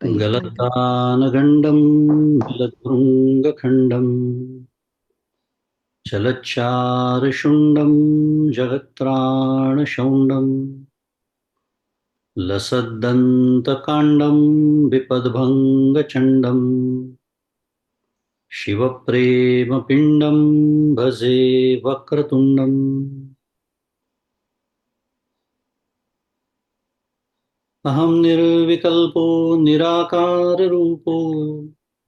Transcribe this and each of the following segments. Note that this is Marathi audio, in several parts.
गलतानगण्डं मिलद्भृङ्गखण्डं चलच्चारुशुण्डं जगत्त्राणशौण्डं लसद्दन्तकाण्डं विपद्भङ्गचण्डं शिवप्रेमपिण्डं भजे वक्रतुण्डम् अहं निर्विकल्पो निराकाररूपो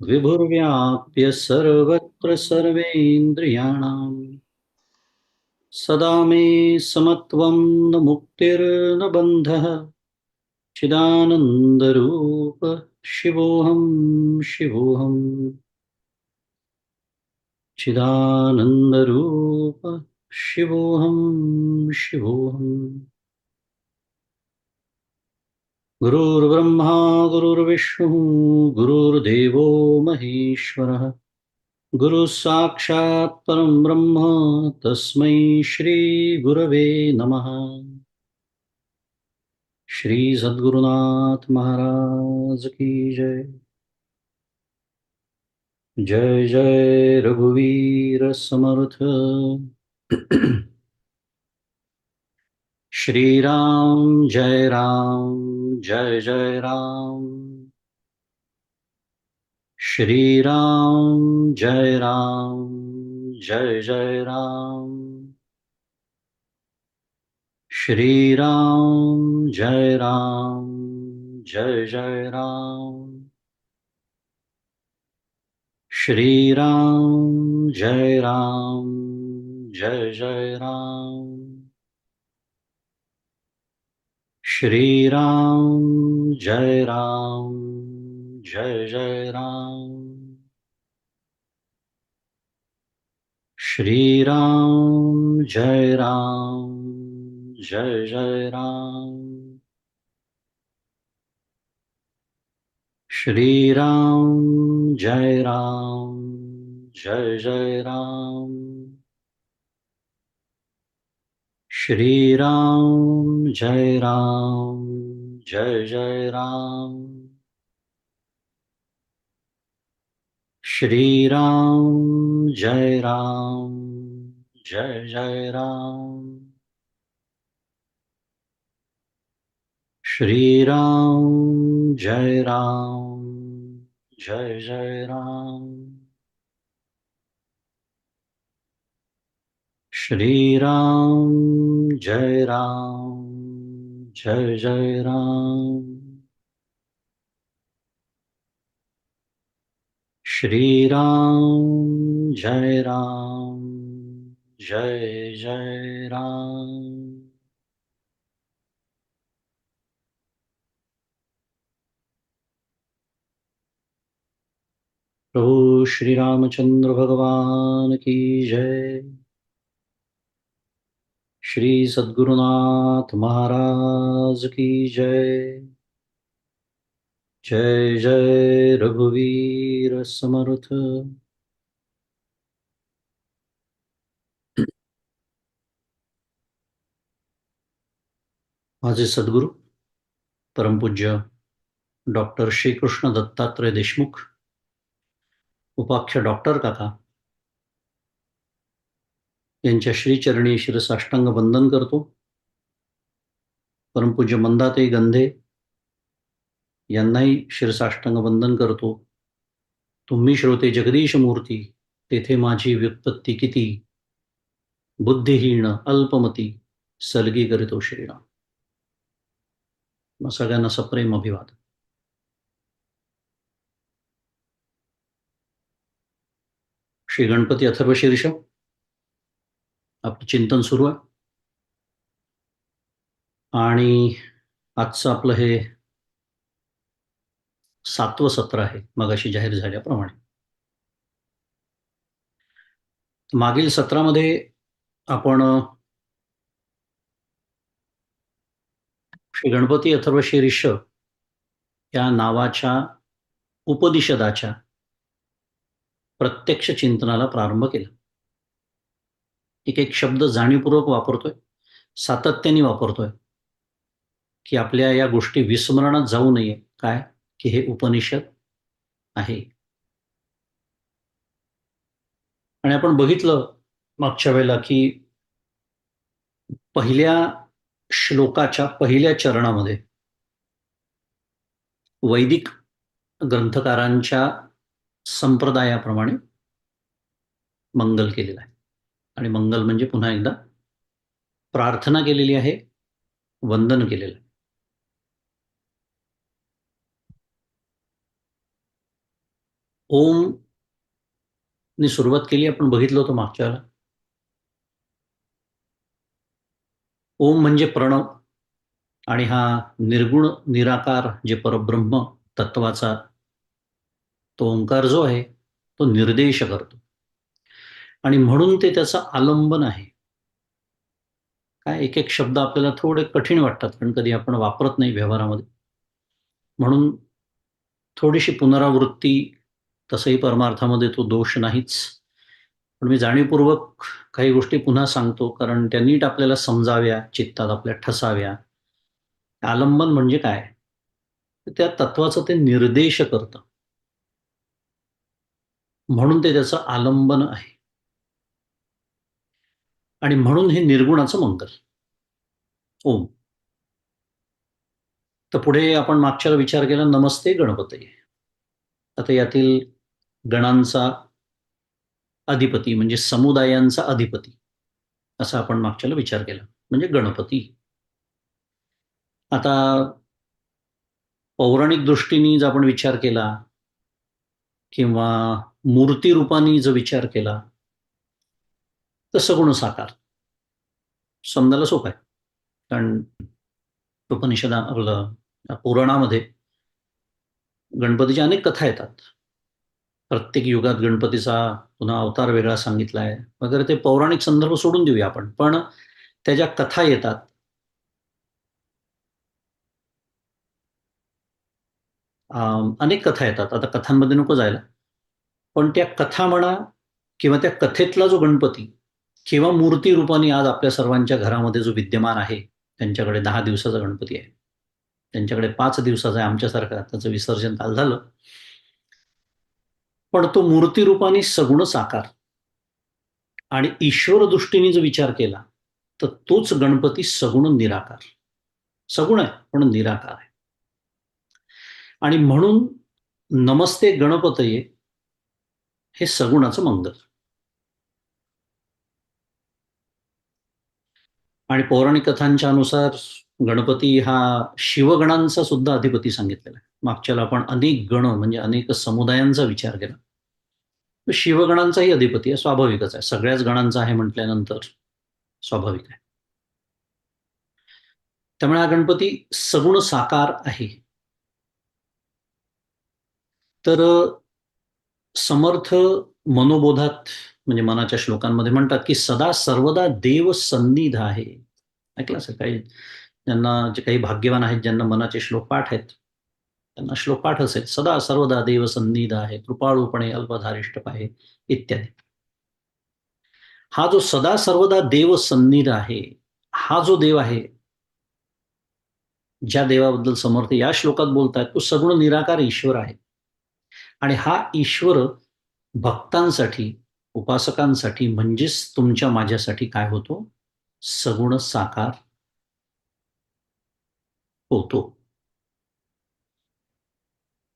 विभुर्व्याप्य सर्वत्र सर्वेन्द्रियाणां सदा मे समत्वं न मुक्तिर्न बन्धः चिदानन्दरूप शिवोऽहं शिवोऽहं चिदानन्दरूप शिवोऽहं शिवोऽहम् गुरुर्ब्रह्मा गुरुर्विष्णुः गुरुर्देवो महेश्वरः गुरुः साक्षात् परं ब्रह्म तस्मै श्रीगुरवे नमः। श्री सद्गुरुनाथ महाराज की जय। जय जय रघुवीर समर्थ। श्री राम जय जय राम। श्री राम जय जय राम। श्री राम जय जय राम। श्री राम जय जय राम। श्री राम जय जय राम। श्री राम जय जय राम। श्री राम जय जय राम। श्री राम जय जय राम। श्री राम जय जय राम। श्री राम जय जय राम। श्री राम जय जय राम। श्री राम जय जय राम। प्रभु श्री रामचंद्र भगवान की जय। श्री सद्गुरुनाथ महाराज की जय। जय जय रघुवीर समर्थ। माझे सद्गुरु परमपूज्य डॉक्टर श्रीकृष्ण दत्तात्रय देशमुख, उपाख्य डॉक्टर काका यांच्या श्रीचरणी शिरसाष्टांग वंदन करतो। परमपूज्य मंदाते गंधे यांनाही शिरसाष्टांग वंदन करतो। तुम्ही श्रोते जगदीश मूर्ती, तेथे माझी व्युत्पत्ती किती, बुद्धिहीन अल्पमती सलगी करीतो श्रीराम। मग सगळ्यांना सप्रेम अभिवादन। श्री गणपती अथर्व शीर्ष आपलं चिंतन सुरू आहे आणि आजचं आपलं हे 7वं सत्र आहे, मगाशी जाहीर झाल्याप्रमाणे। मागील सत्रामध्ये आपण श्री गणपती अथर्व शीर्ष या नावाच्या उपनिषदाच्या प्रत्यक्ष चिंतनाला प्रारंभ केला। एक शब्द जाणीवपूर्वक वापरतोय, सातत्याने वापरतोय की आपल्या या गोष्टी विस्मरणात जाऊ नये। काय की हे उपनिषद आहे. आणि आपण बघितलं मागच्या वेळेला की पहिल्या श्लोकाच्या पहिल्या चरणामध्ये वैदिक ग्रंथकारांच्या संप्रदायाप्रमाणे मंगल केलेलं आहे. आणि मंगल म्हणजे पुन्हा एकदा प्रार्थना केलेली आहे, वंदन केलेलं आहे. ओम नी सुरुवात केली, आपण बघितलं होतं मागच्या वेळेला. ओम म्हणजे प्रणव, आणि हा निर्गुण निराकार जे परब्रह्म तत्वाचा तो ओंकार जो आहे तो निर्देश करतो, आणि म्हणून ते त्याचं आलंबन आहे. काय एक एक शब्द आपल्याला थोडे कठीण वाटतात, कारण कधी आपण वापरत नाही व्यवहारामध्ये. म्हणून थोडीशी पुनरावृत्ती, तसंही परमार्थामध्ये तो दोष नाहीच. पण मी जाणीवपूर्वक काही गोष्टी पुन्हा सांगतो, कारण त्या नीट आपल्याला समजाव्या, चित्तात आपल्या ठसाव्या. आलंबन म्हणजे काय? त्या तत्वाचं ते निर्देश करतं, म्हणून ते त्याचं आलंबन आहे. आणि म्हणून हे निर्गुणाचं मंगल ओम. तर पुढे आपण मागच्या विचार केला नमस्ते गणपतये. आता यातील गणांचा अधिपती म्हणजे समुदायांचा अधिपती असा आपण मागच्याला विचार केला, म्हणजे गणपती. आता पौराणिक दृष्टीने जर आपण विचार केला किंवा मूर्ती रूपाने जर विचार केला तर सगुण साकार समजायला सोपं आहे. कारण उपनिषदा पुराणामध्ये गणपतीच्या अनेक कथा येतात. प्रत्येक युगात गणपतीचा पुन्हा अवतार वेगळा सांगितला आहे वगैरे. ते पौराणिक संदर्भ सोडून देऊया आपण, पण त्या ज्या कथा येतात अनेक कथा येतात. आता कथांमध्ये नको जायला, पण त्या कथा म्हणा किंवा त्या कथेतला जो गणपती किंवा मूर्ती रूपाने आज आपल्या सर्वांच्या घरामध्ये जो विद्यमान आहे, त्यांच्याकडे 10 दिवसाचा गणपती आहे, त्यांच्याकडे 5 दिवसाचा आहे, आमच्यासारखा त्याचं विसर्जन काल झालं. पण तो मूर्ती रूपाने सगुण साकार आणि ईश्वर दृष्टीने जर विचार केला तर तोच गणपती सगुण निराकार. सगुण आहे पण निराकार आहे. आणि म्हणून नमस्ते गणपतये हे सगुणाचं मंगल. आणि पौराणिक कथांच्या अनुसार गणपती हा शिवगणांचा सुद्धा अधिपती सांगितलेला आहे. मागच्याला आपण अनेक गण म्हणजे अनेक समुदायांचा विचार केला. शिवगणांचाही अधिपती आहे, स्वाभाविकच आहे. सगळ्याच गणांचा आहे म्हटल्यानंतर स्वाभाविक आहे. त्यामुळे हा गणपती सगुण साकार आहे. तर समर्थ मनोबोधात म्हणजे मनाच्या श्लोकांमध्ये म्हणतात की सदा सर्वदा देव सन्निध आहे. ऐकलं असेल काही ज्यांना, जे काही भाग्यवान आहेत ज्यांना मनाचे श्लोक पाठ आहेत, त्यांना श्लोक पाठ असेल, सदा सर्वदा देव सन्निध आहे, कृपाळूपणे अल्पधारिष्ट पाहे इत्यादी. हा जो सदा सर्वदा देव सन्निध आहे, हा जो देव आहे, ज्या देवाबद्दल समर्थ या श्लोकात बोलतायत, तो सगुण निराकार ईश्वर आहे. आणि हा ईश्वर भक्तांसाठी, उपासकांसाठी म्हणजेच तुमच्या माझ्यासाठी काय होतो? सगुण साकार होतो.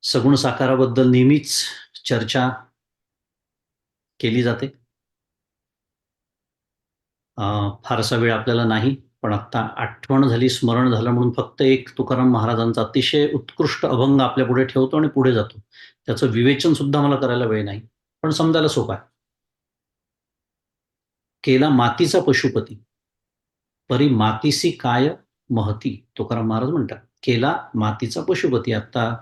सगुण साकाराबद्दल नेहमीच चर्चा केली जाते. फारसा वेळ आपल्याला नाही, पण आत्ता आठवण झाली, स्मरण झालं म्हणून फक्त एक तुकाराम महाराजांचा अतिशय उत्कृष्ट अभंग आपल्या पुढे ठेवतो आणि पुढे जातो. त्याचं विवेचन सुद्धा मला करायला वेळ नाही, पण समजायला सोपं आहे. केला मातीचा पशुपती, परी मातीसी काय महती. तुकाराम महाराज म्हणतात, केला मातीचा पशुपती. आता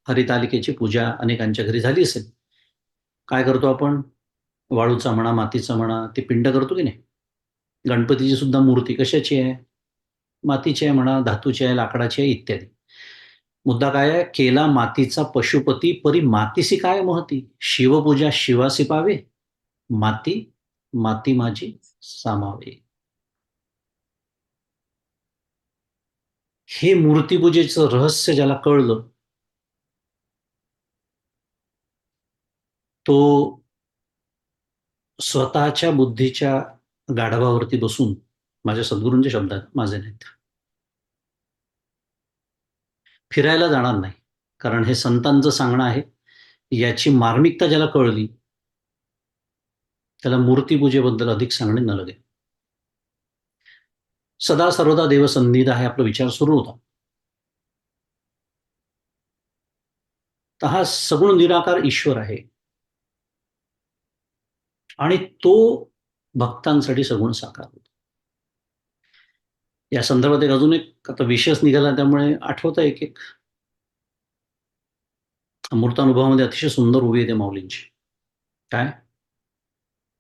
हरितालिकेची पूजा अनेकांच्या घरी झाली असेल. काय करतो आपण? वाळूचा म्हणा, मातीचा म्हणा, ती पिंड करतो की नाही? गणपतीची सुद्धा मूर्ती कशाची आहे? मातीची आहे म्हणा, धातूची आहे, लाकडाची आहे इत्यादी. मुद्दा काय आहे? केला मातीचा पशुपती, परी मातीसी काय महती. शिवपूजा शिवासी पावे, माती माती माझी सामावे. हे मूर्तीपूजेचं रहस्य ज्याला कळलं तो स्वतःच्या बुद्धीच्या गाढवावरती बसून, माझ्या सद्गुरूंचे शब्द आहेत, माझे नाहीत, फिरायला जाणार नाही. कारण हे संतांचं सांगणं आहे. याची मार्मिकता ज्याला कळली त्याला मूर्तीपूजेबद्दल अधिक सांगणे न लगे. सदा सर्वदा देव सन्निध आहे, आपला विचार सुरू होता. तर हा सगुण निराकार ईश्वर आहे आणि तो भक्तांसाठी सगुण साकार होतो. या संदर्भात एक अजून एक आता विषयच निघाला, त्यामुळे आठवतं एक एक अमृतानुभवामध्ये अतिशय सुंदर उभी येते माऊलींची. काय?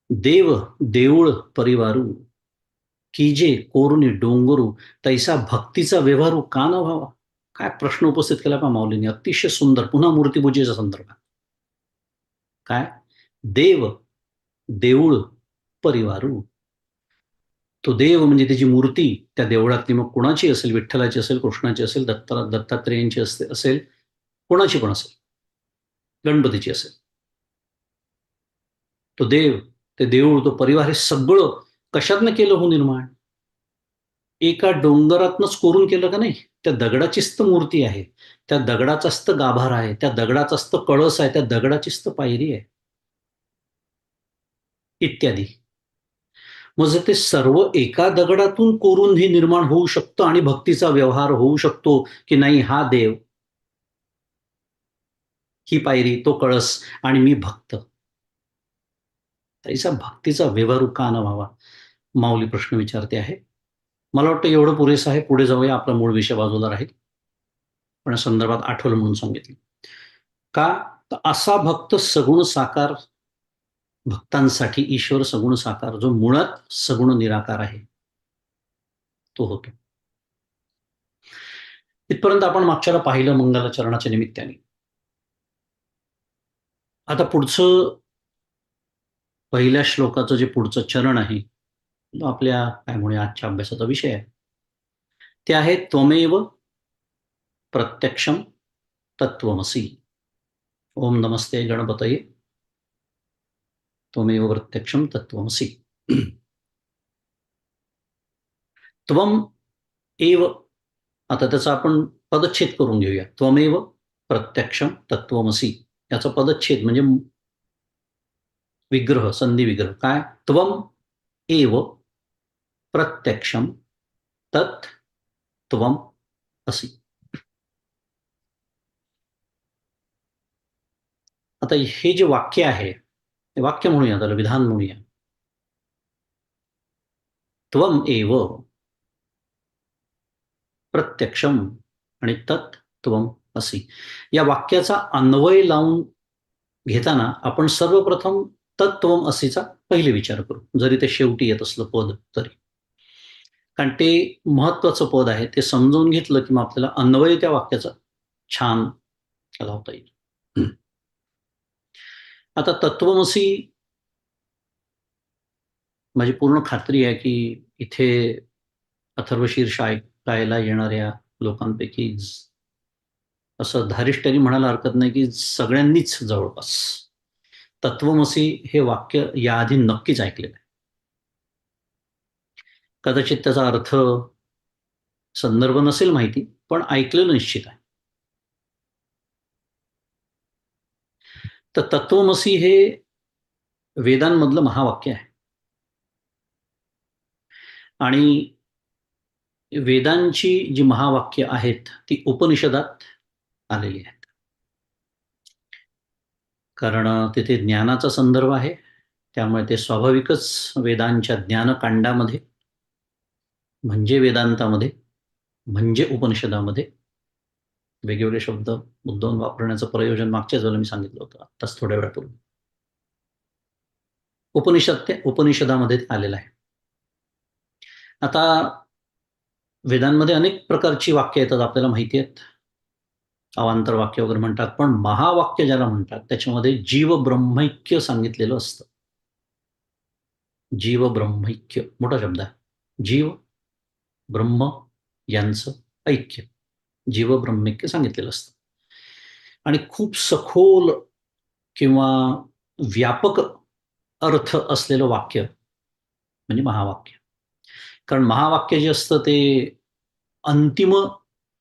देव देऊळ परिवारू, कीजे कोरुनी डोंगरू, तैसा भक्तीचा व्यवहारू का न व्हावा. काय प्रश्न उपस्थित केला पहा माऊलींनी, अतिशय सुंदर. पुन्हा मूर्तीपूजेच्या संदर्भात काय? देव देऊळ परिवारू. तो देव म्हणजे त्याची मूर्ती, त्या देवळातली मग कोणाची असेल, विठ्ठलाची असेल, कृष्णाची असेल, दत्तात्रेयांची असेल, कोणाची पण असेल, गणपतीची असेल. तो देव, ते देऊळ, तो परिवार, हे सगळं कशातनं केलं हो निर्माण? एका डोंगरातनंच कोरून केलं का नाही? त्या दगडाचीच तर मूर्ती आहे, त्या दगडाचाच तर गाभारा आहे, त्या दगडाचाच तर कळस आहे, त्या दगडाचीच तर पायरी आहे, इत्यादी. मग जर ते सर्व एका दगडातून कोरून हे निर्माण होऊ शकतं आणि भक्तीचा व्यवहार होऊ शकतो की नाही, हा देव, ही पायरी, तो कळस आणि मी भक्त, तैसा भक्तीचा व्यवहार का न व्हावा. माऊली प्रश्न विचारते आहे. मला वाटतं एवढं पुरेसं आहे. पुढे जाऊया, आपला मूळ विषय बाजूला राहील, पण संदर्भात आठवलं म्हणून सांगितलं. का? तर असा भक्त सगुण साकार, भक्तांसाठी ईश्वर सगुण साकार, जो मुळात सगुण निराकार आहे, तो होतो. इथपर्यंत आपण मागच्याला पाहिलं मंगलाचरणाच्या निमित्ताने. आता पुढचं, पहिल्या श्लोकाचं जे पुढचं चरण आहे, आपल्या काय म्हणूया आजच्या अभ्यासाचा विषय आहे, ते आहे त्वमेव प्रत्यक्षम तत्वमसी. ओम नमस्ते गणपतये, त्वमेव प्रत्यक्षम तत्वमसी. त्वम एव, आता त्याचा आपण पदच्छेद करून घेऊया. त्वमेव प्रत्यक्षम तत्वमसी, याचा पदच्छेद म्हणजे विग्रह, संधी विग्रह. काय? त्वम एव प्रत्यक्षम तत् त्वम असी. आता हे जे वाक्य आहे, ते वाक्य म्हणूया, त्याला विधान म्हणूया. त्वम एव प्रत्यक्षम आणि तत् त्वम असी, या वाक्याचा अन्वय लावून घेताना आपण सर्वप्रथम तत्त्वम असीचा पहिले विचार करू, जरी ते शेवटी येत असलं पद तरी. कारण ते महत्वाचं पद आहे, ते समजून घेतलं की मग आपल्याला अन्वय त्या वाक्याचा छान लावता येईल. आता तत्वमसी, माझी पूर्ण खात्री आहे की इथे अथर्वशीर्ष ऐकायला येणाऱ्या लोकांपैकी असं धारिष्ट्याने म्हणायला हरकत नाही की सगळ्यांनीच जवळपास तत्वमसी हे वाक्य याआधी नक्कीच ऐकलेलं आहे. कदाचित त्याचा अर्थ, संदर्भ नसेल माहिती, पण ऐकलेलं निश्चित आहे. तर तत्वमसी हे वेदांमधलं महावाक्य आहे आणि वेदांची जी महावाक्य आहेत ती उपनिषदात आलेली आहेत. कारण तिथे ज्ञानाचा संदर्भ आहे, त्यामुळे ते स्वाभाविकच वेदांच्या ज्ञानकांडामध्ये, म्हणजे वेदांतामध्ये, म्हणजे उपनिषदामध्ये वेगवेगळे शब्द मुद्दाम वापरण्याचं प्रयोजन मागच्याच वेळेला मी सांगितलं होतं, आत्ताच थोड्या वेळापूर्वी. उपनिषदामध्ये आलेलं आहे. आता वेदांमध्ये अनेक प्रकारची वाक्य येतात, आपल्याला माहिती आहेत. अवांतर वाक्य वगैरे म्हणतात, पण महावाक्य ज्याला म्हणतात त्याच्यामध्ये जीव ब्रह्मैक्य सांगितलेलं असतं. जीव ब्रह्मैक्य मोठा शब्द आहे. जीव ब्रह्म यांचं ऐक्य, जीव ब्रह्मैक्य सांगितलेलं असतं. आणि खूप सखोल किंवा व्यापक अर्थ असलेलं वाक्य म्हणजे महावाक्य. कारण महावाक्य जे असतं ते अंतिम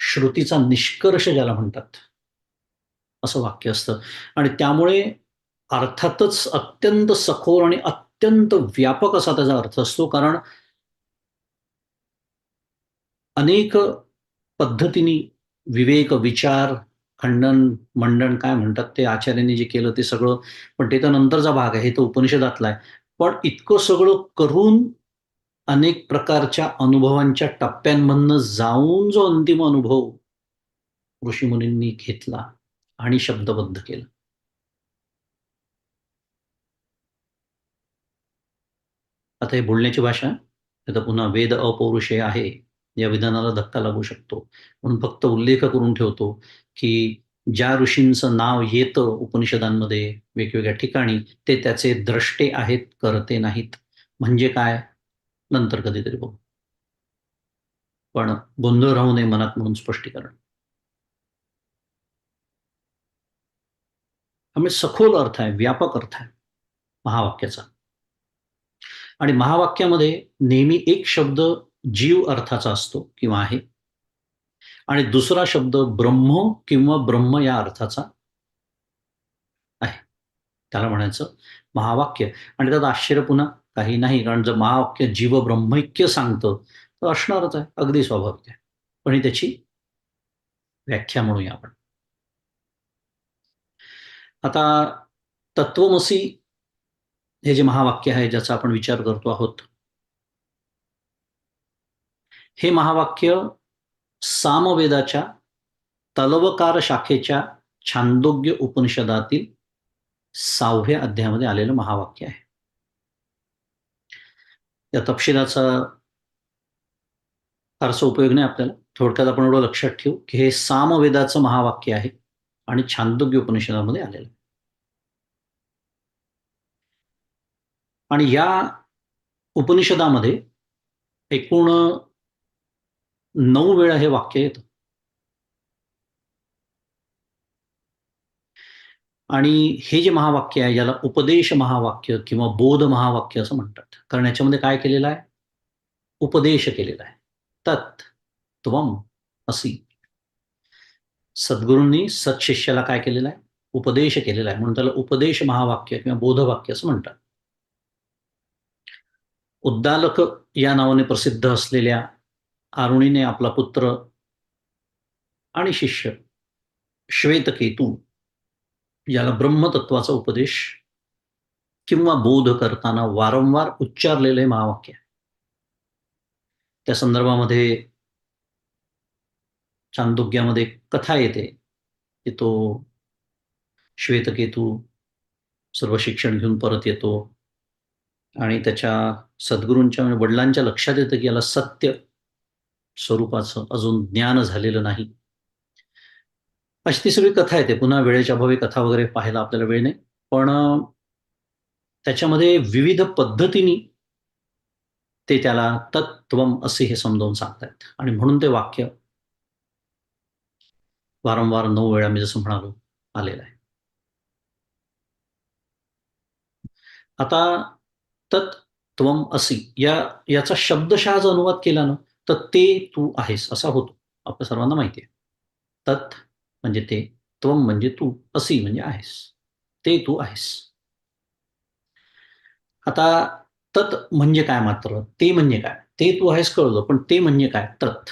श्रुतीचा निष्कर्ष ज्याला म्हणतात, असं वाक्य असतं. आणि त्यामुळे अर्थातच अत्यंत सखोल आणि अत्यंत व्यापक असा त्याचा अर्थ असतो. कारण अनेक पद्धतीने विवेक, विचार, खंडन, मंडन काय म्हणतात ते आचार्यांनी जे केलं ते सगळं, पण ते तर नंतरचा भाग आहे, हे तर उपनिषदातला आहे. पण इतकं सगळं करून अनेक प्रकारच्या अनुभवांच्या टप्प्यांमधनं जाऊन जो अंतिम अनुभव ऋषीमुनींनी घेतला आणि शब्दबद्ध केलं. आता हे बोलण्याची भाषा, आता पुन्हा वेद अपौरुषेय आहे या विधानाला धक्का लागू शकतो. म्हणून फक्त उल्लेख करून ठेवतो की ज्या ऋषींचं नाव येतं उपनिषदांमध्ये वेगवेगळ्या ठिकाणी, ते त्याचे द्रष्टे आहेत, करते नाहीत. म्हणजे काय, नंतर कधीतरी बघू. पण गोंधळ राहू नये मनात म्हणून स्पष्टीकरण. त्यामुळे सखोल अर्थ आहे, व्यापक अर्थ आहे महावाक्याचा. आणि महावाक्यामध्ये नेहमी एक शब्द जीव अर्थाचा असतो किंवा आहे, आणि दुसरा शब्द ब्रह्म किंवा ब्रह्म या अर्थाचा आहे. त्याला म्हणायचं महावाक्य. आणि त्यात आश्चर्य पुन्हा काही नाही, कारण जर महावाक्य जीव ब्रह्मैक्य सांगतं तर असणारच आहे, अगदी स्वाभाविक आहे. पण ही त्याची व्याख्या म्हणूया आपण. आता तत्वमसी हे जे महावाक्य आहे ज्याचा आपण विचार करतो आहोत, हे महावाक्य सामवेदाच्या तलवकार शाखेच्या छांदोग्य उपनिषदातील 6व्या अध्यायामध्ये आलेलं महावाक्य आहे. या तपशिलाचा फारसा उपयोग नाही आपल्याला. थोडक्यात आपण एवढं लक्षात ठेवू की हे सामवेदाचं महावाक्य आहे आणि छांदोग्य उपनिषदामध्ये आलेलं आहे. आणि या उपनिषदामध्ये एकूण 9 वेळा हे वाक्य येतं. आणि हे जे महावाक्य आहे याला उपदेश महावाक्य किंवा बोध महावाक्य असं म्हणतात. कारण याच्यामध्ये काय केलेलं आहे, उपदेश केलेला आहे. तत् त्वम असी. सद्गुरूंनी सत्शिष्याला काय केलेलं आहे, उपदेश केलेला आहे, म्हणून त्याला उपदेश महावाक्य किंवा बोधवाक्य असं म्हणतात. उद्दालक या नावाने प्रसिद्ध असलेल्या आरुणीने आपला पुत्र आणि शिष्य श्वेतकेतू याला ब्रह्मतत्वाचा उपदेश किंवा बोध करताना वारंवार उच्चारलेलं हे महावाक्य. त्या संदर्भामध्ये चांदोग्यामध्ये कथा येते की तो श्वेतकेतू सर्व शिक्षण घेऊन परत येतो आणि त्याच्या सद्गुरूंच्या म्हणजे वडिलांच्या लक्षात येतं की याला सत्य स्वरूपाचं अजून ज्ञान झालेलं नाही. अशी ती सगळी कथा येते. पुन्हा वेळेच्या अभावी कथा वगैरे पाहायला आपल्याला वेळ नाही. पण त्याच्यामध्ये विविध पद्धतीने ते त्याला तत्त्वम असे हे समजावून सांगतात आणि म्हणून ते वाक्य वारंवार 9 वेळा मी जसं म्हणालो आलेलं आहे. आता तत्त्वम असी याचा शब्दशः जर अनुवाद केला ना तर ते तू आहेस असा होतो. आपल्या सर्वांना माहिती आहे. तत् म्हणजे ते, त्वम म्हणजे तू, असी म्हणजे आहेस, ते तू आहेस. आता तत् म्हणजे काय, मात्र ते म्हणजे काय, ते तू आहेस कळलं, पण ते म्हणजे काय तत्.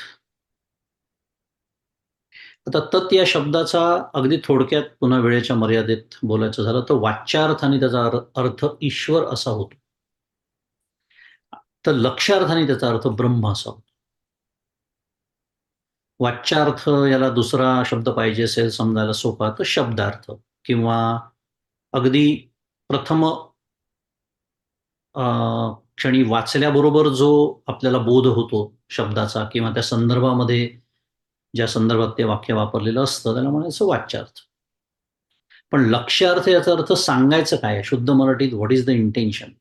आता तत् या शब्दाचा अगदी थोडक्यात पुन्हा वेळेच्या मर्यादेत बोलायचं झालं तर वाच्यार्थाने त्याचा अर्थ ईश्वर असा होतो, तर लक्ष्यार्थाने त्याचा अर्थ ब्रह्म असा होतो. वाच्यार्थ याला दुसरा शब्द पाहिजे असेल समजायला सोपा तर शब्दार्थ, किंवा अगदी प्रथम क्षणी वाचल्याबरोबर जो आपल्याला बोध होतो शब्दाचा किंवा त्या संदर्भामध्ये ज्या संदर्भात ते वाक्य वापरलेलं असतं त्याला म्हणायचं वाच्यार्थ. पण लक्ष्यार्थ याचा अर्थ सांगायचं काय, शुद्ध मराठीत व्हॉट इज द इंटेन्शन,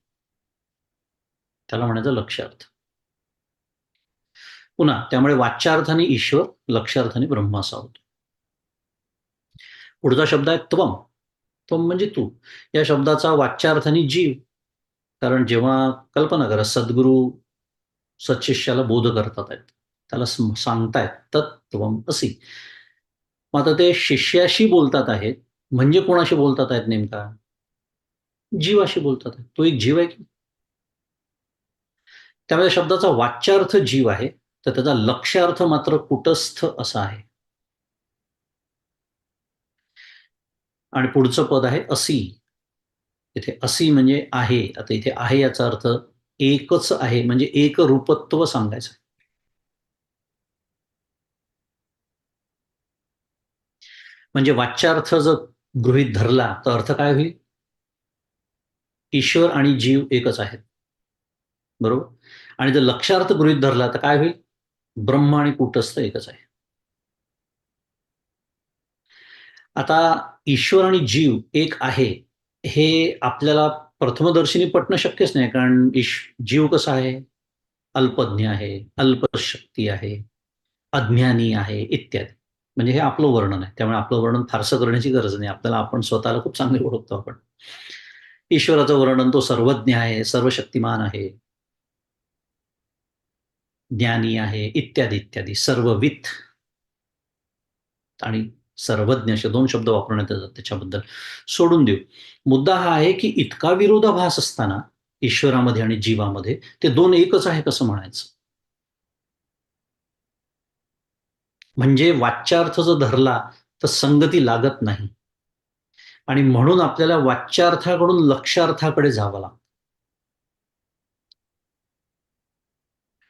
त्याला म्हणायचं लक्ष्यार्थ. पुन्हा त्यामुळे वाच्यार्थाने ईश्वर, लक्ष्यार्थाने ब्रह्म असा होतो. पुढचा शब्द आहे त्वम. त्वम म्हणजे तू. या शब्दाचा वाच्यार्थाने जीव. कारण जेव्हा कल्पना करा, सद्गुरू सत्शिष्याला बोध करतात आहेत, त्याला सांगतायत तत्त्वम असी. मग आता ते शिष्याशी बोलतात आहेत, म्हणजे कोणाशी बोलतात आहेत नेमका? जीवाशी बोलतात आहेत. तो एक जीव आहे की. त्यामुळे शब्दाचा वाच्यार्थ जीव आहे, तर त्याचा लक्ष्यार्थ मात्र कुटस्थ असा आहे. आणि पुढचं पद आहे असी. इथे असी म्हणजे आहे. आता इथे आहे याचा अर्थ एकच आहे, म्हणजे एकरूपत्व सांगायचं. म्हणजे वाच्यार्थ जर गृहीत धरला तर अर्थ काय होईल? ईश्वर आणि जीव एकच आहेत, बरोबर. आणि जर लक्ष्यार्थ गृहीत धरला तर काय होईल? ब्रह्म आणि कूटस्थ एकच आहे. आता ईश्वर आणि जीव एक आहे, हे आपल्याला प्रथमदर्शनी पटणं शक्यच नाही. कारण जीव कसा आहे? अल्पज्ञ आहे, अल्पशक्ती आहे, अज्ञानी आहे इत्यादी. म्हणजे हे आपलं वर्णन आहे. त्यामुळे आपलं वर्णन फारसं करण्याची गरज नाही. आपल्याला आपण स्वतःला खूप चांगले ओळखतो आपण. ईश्वराचं वर्णन तो सर्वज्ञ आहे, सर्वशक्तिमान आहे, ज्ञानी आहे, इत्यादी इत्यादी. सर्वविथ आणि सर्वज्ञ असे 2 शब्द वापरण्यात येतात त्याच्याबद्दल. सोडून देऊ. मुद्दा हा आहे की इतका विरोधाभास असताना ईश्वरामध्ये आणि जीवामध्ये ते 2 एकच आहे कसं म्हणायचं? म्हणजे वाच्यार्थ जर धरला तर संगती लागत नाही. आणि म्हणून आपल्याला वाच्यार्थाकडून लक्ष्यार्थाकडे जावं लागतं.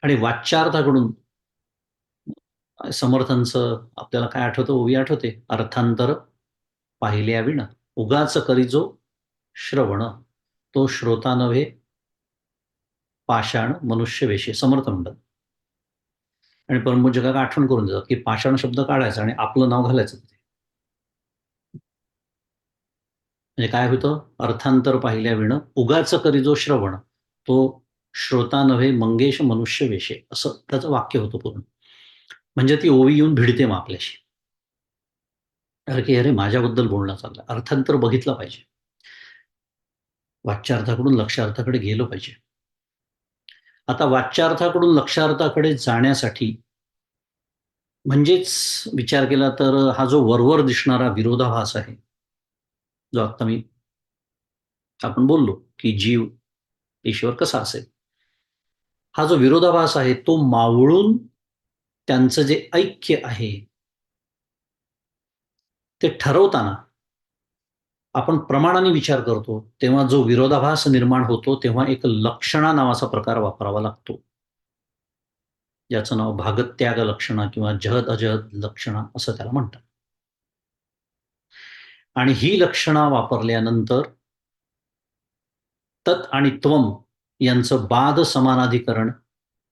आणि वाच्यार्थाकडून समर्थांचं आपल्याला काय आठवतं? ओवी आठवते? अर्थांतर पाहिल्या विण, उगाच करीजो श्रवण, तो श्रोता नव्हे पाषाण मनुष्य वेशी. समर्थ म्हणतात. आणि परमपूज्य काका आठवण करून देतात की पाषाण शब्द काढायचा आणि आपलं नाव घालायचं तिथे. म्हणजे काय होतं? अर्थांतर पाहिल्या विण, उगाच करीजो श्रवण, तो श्रोता नव्हे मंगेश मनुष्य वेशे, असं त्याचं वाक्य होतं पूर्ण. म्हणजे ती ओवी येऊन भिडते मग आपल्याशी. अरे की अरे माझ्याबद्दल बोलणं चाललं. अर्थांतर बघितलं पाहिजे. वाच्यार्थाकडून लक्ष्यार्थाकडे गेलो पाहिजे. आता वाच्यार्थाकडून लक्ष्यार्थाकडे जाण्यासाठी म्हणजेच विचार केला तर हा जो वरवर दिसणारा विरोधाभास आहे, जो आत्ता आपण बोललो की जीव, ईश्वर कसा असेल? हा जो विरोधाभास आहे तो मावळून त्यांचं जे ऐक्य आहे ते ठरवताना आपण प्रमाणाने विचार करतो, तेव्हा जो विरोधाभास निर्माण होतो तेव्हा एक लक्षणा नावाचा प्रकार वापरावा लागतो. ज्याचं नाव भागत्याग लक्षणा किंवा जहद अजहद लक्षणा असं त्याला म्हणतात. आणि ही लक्षणा वापरल्यानंतर तत् आणि त्वम यांचं बाध समानाधिकरण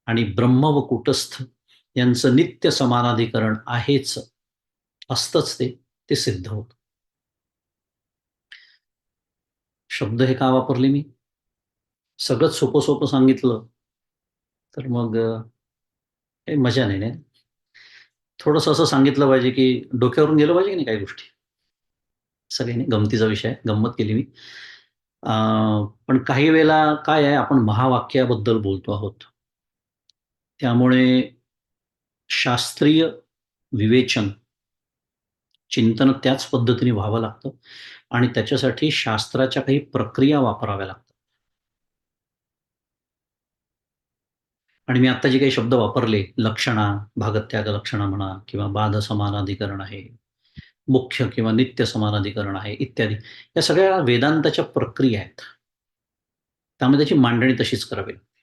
आणि ब्रह्म व कुटस्थ यांचं नित्य समानाधिकरण आहेच, असतंच ते सिद्ध होत. शब्द हे का वापरले मी? सगळंच सोपं सोपं सांगितलं तर मग काही मजा नाही. थोडंसं असं सांगितलं पाहिजे की डोक्यावरून गेलं पाहिजे की नाही काही गोष्टी. असं काही नाही, गमतीचा विषय आहे, गंमत केली मी. पण काही वेळेला काय आहे, आपण महावाक्याबद्दल बोलतो आहोत. त्यामुळे शास्त्रीय विवेचन, चिंतन त्याच पद्धतीने व्हावं लागतं आणि त्याच्यासाठी शास्त्राच्या काही प्रक्रिया वापराव्या लागतात. आणि मी आत्ता जे काही शब्द वापरले, लक्षणा, भागत्याग लक्षणा म्हणा किंवा बाध समानाधिकरण आहे, मुख्य किंवा नित्य समानाधिकरण आहे इत्यादी. या सगळ्या वेदांताच्या प्रक्रिया आहेत. त्यामुळे त्याची मांडणी तशीच करावी लागते.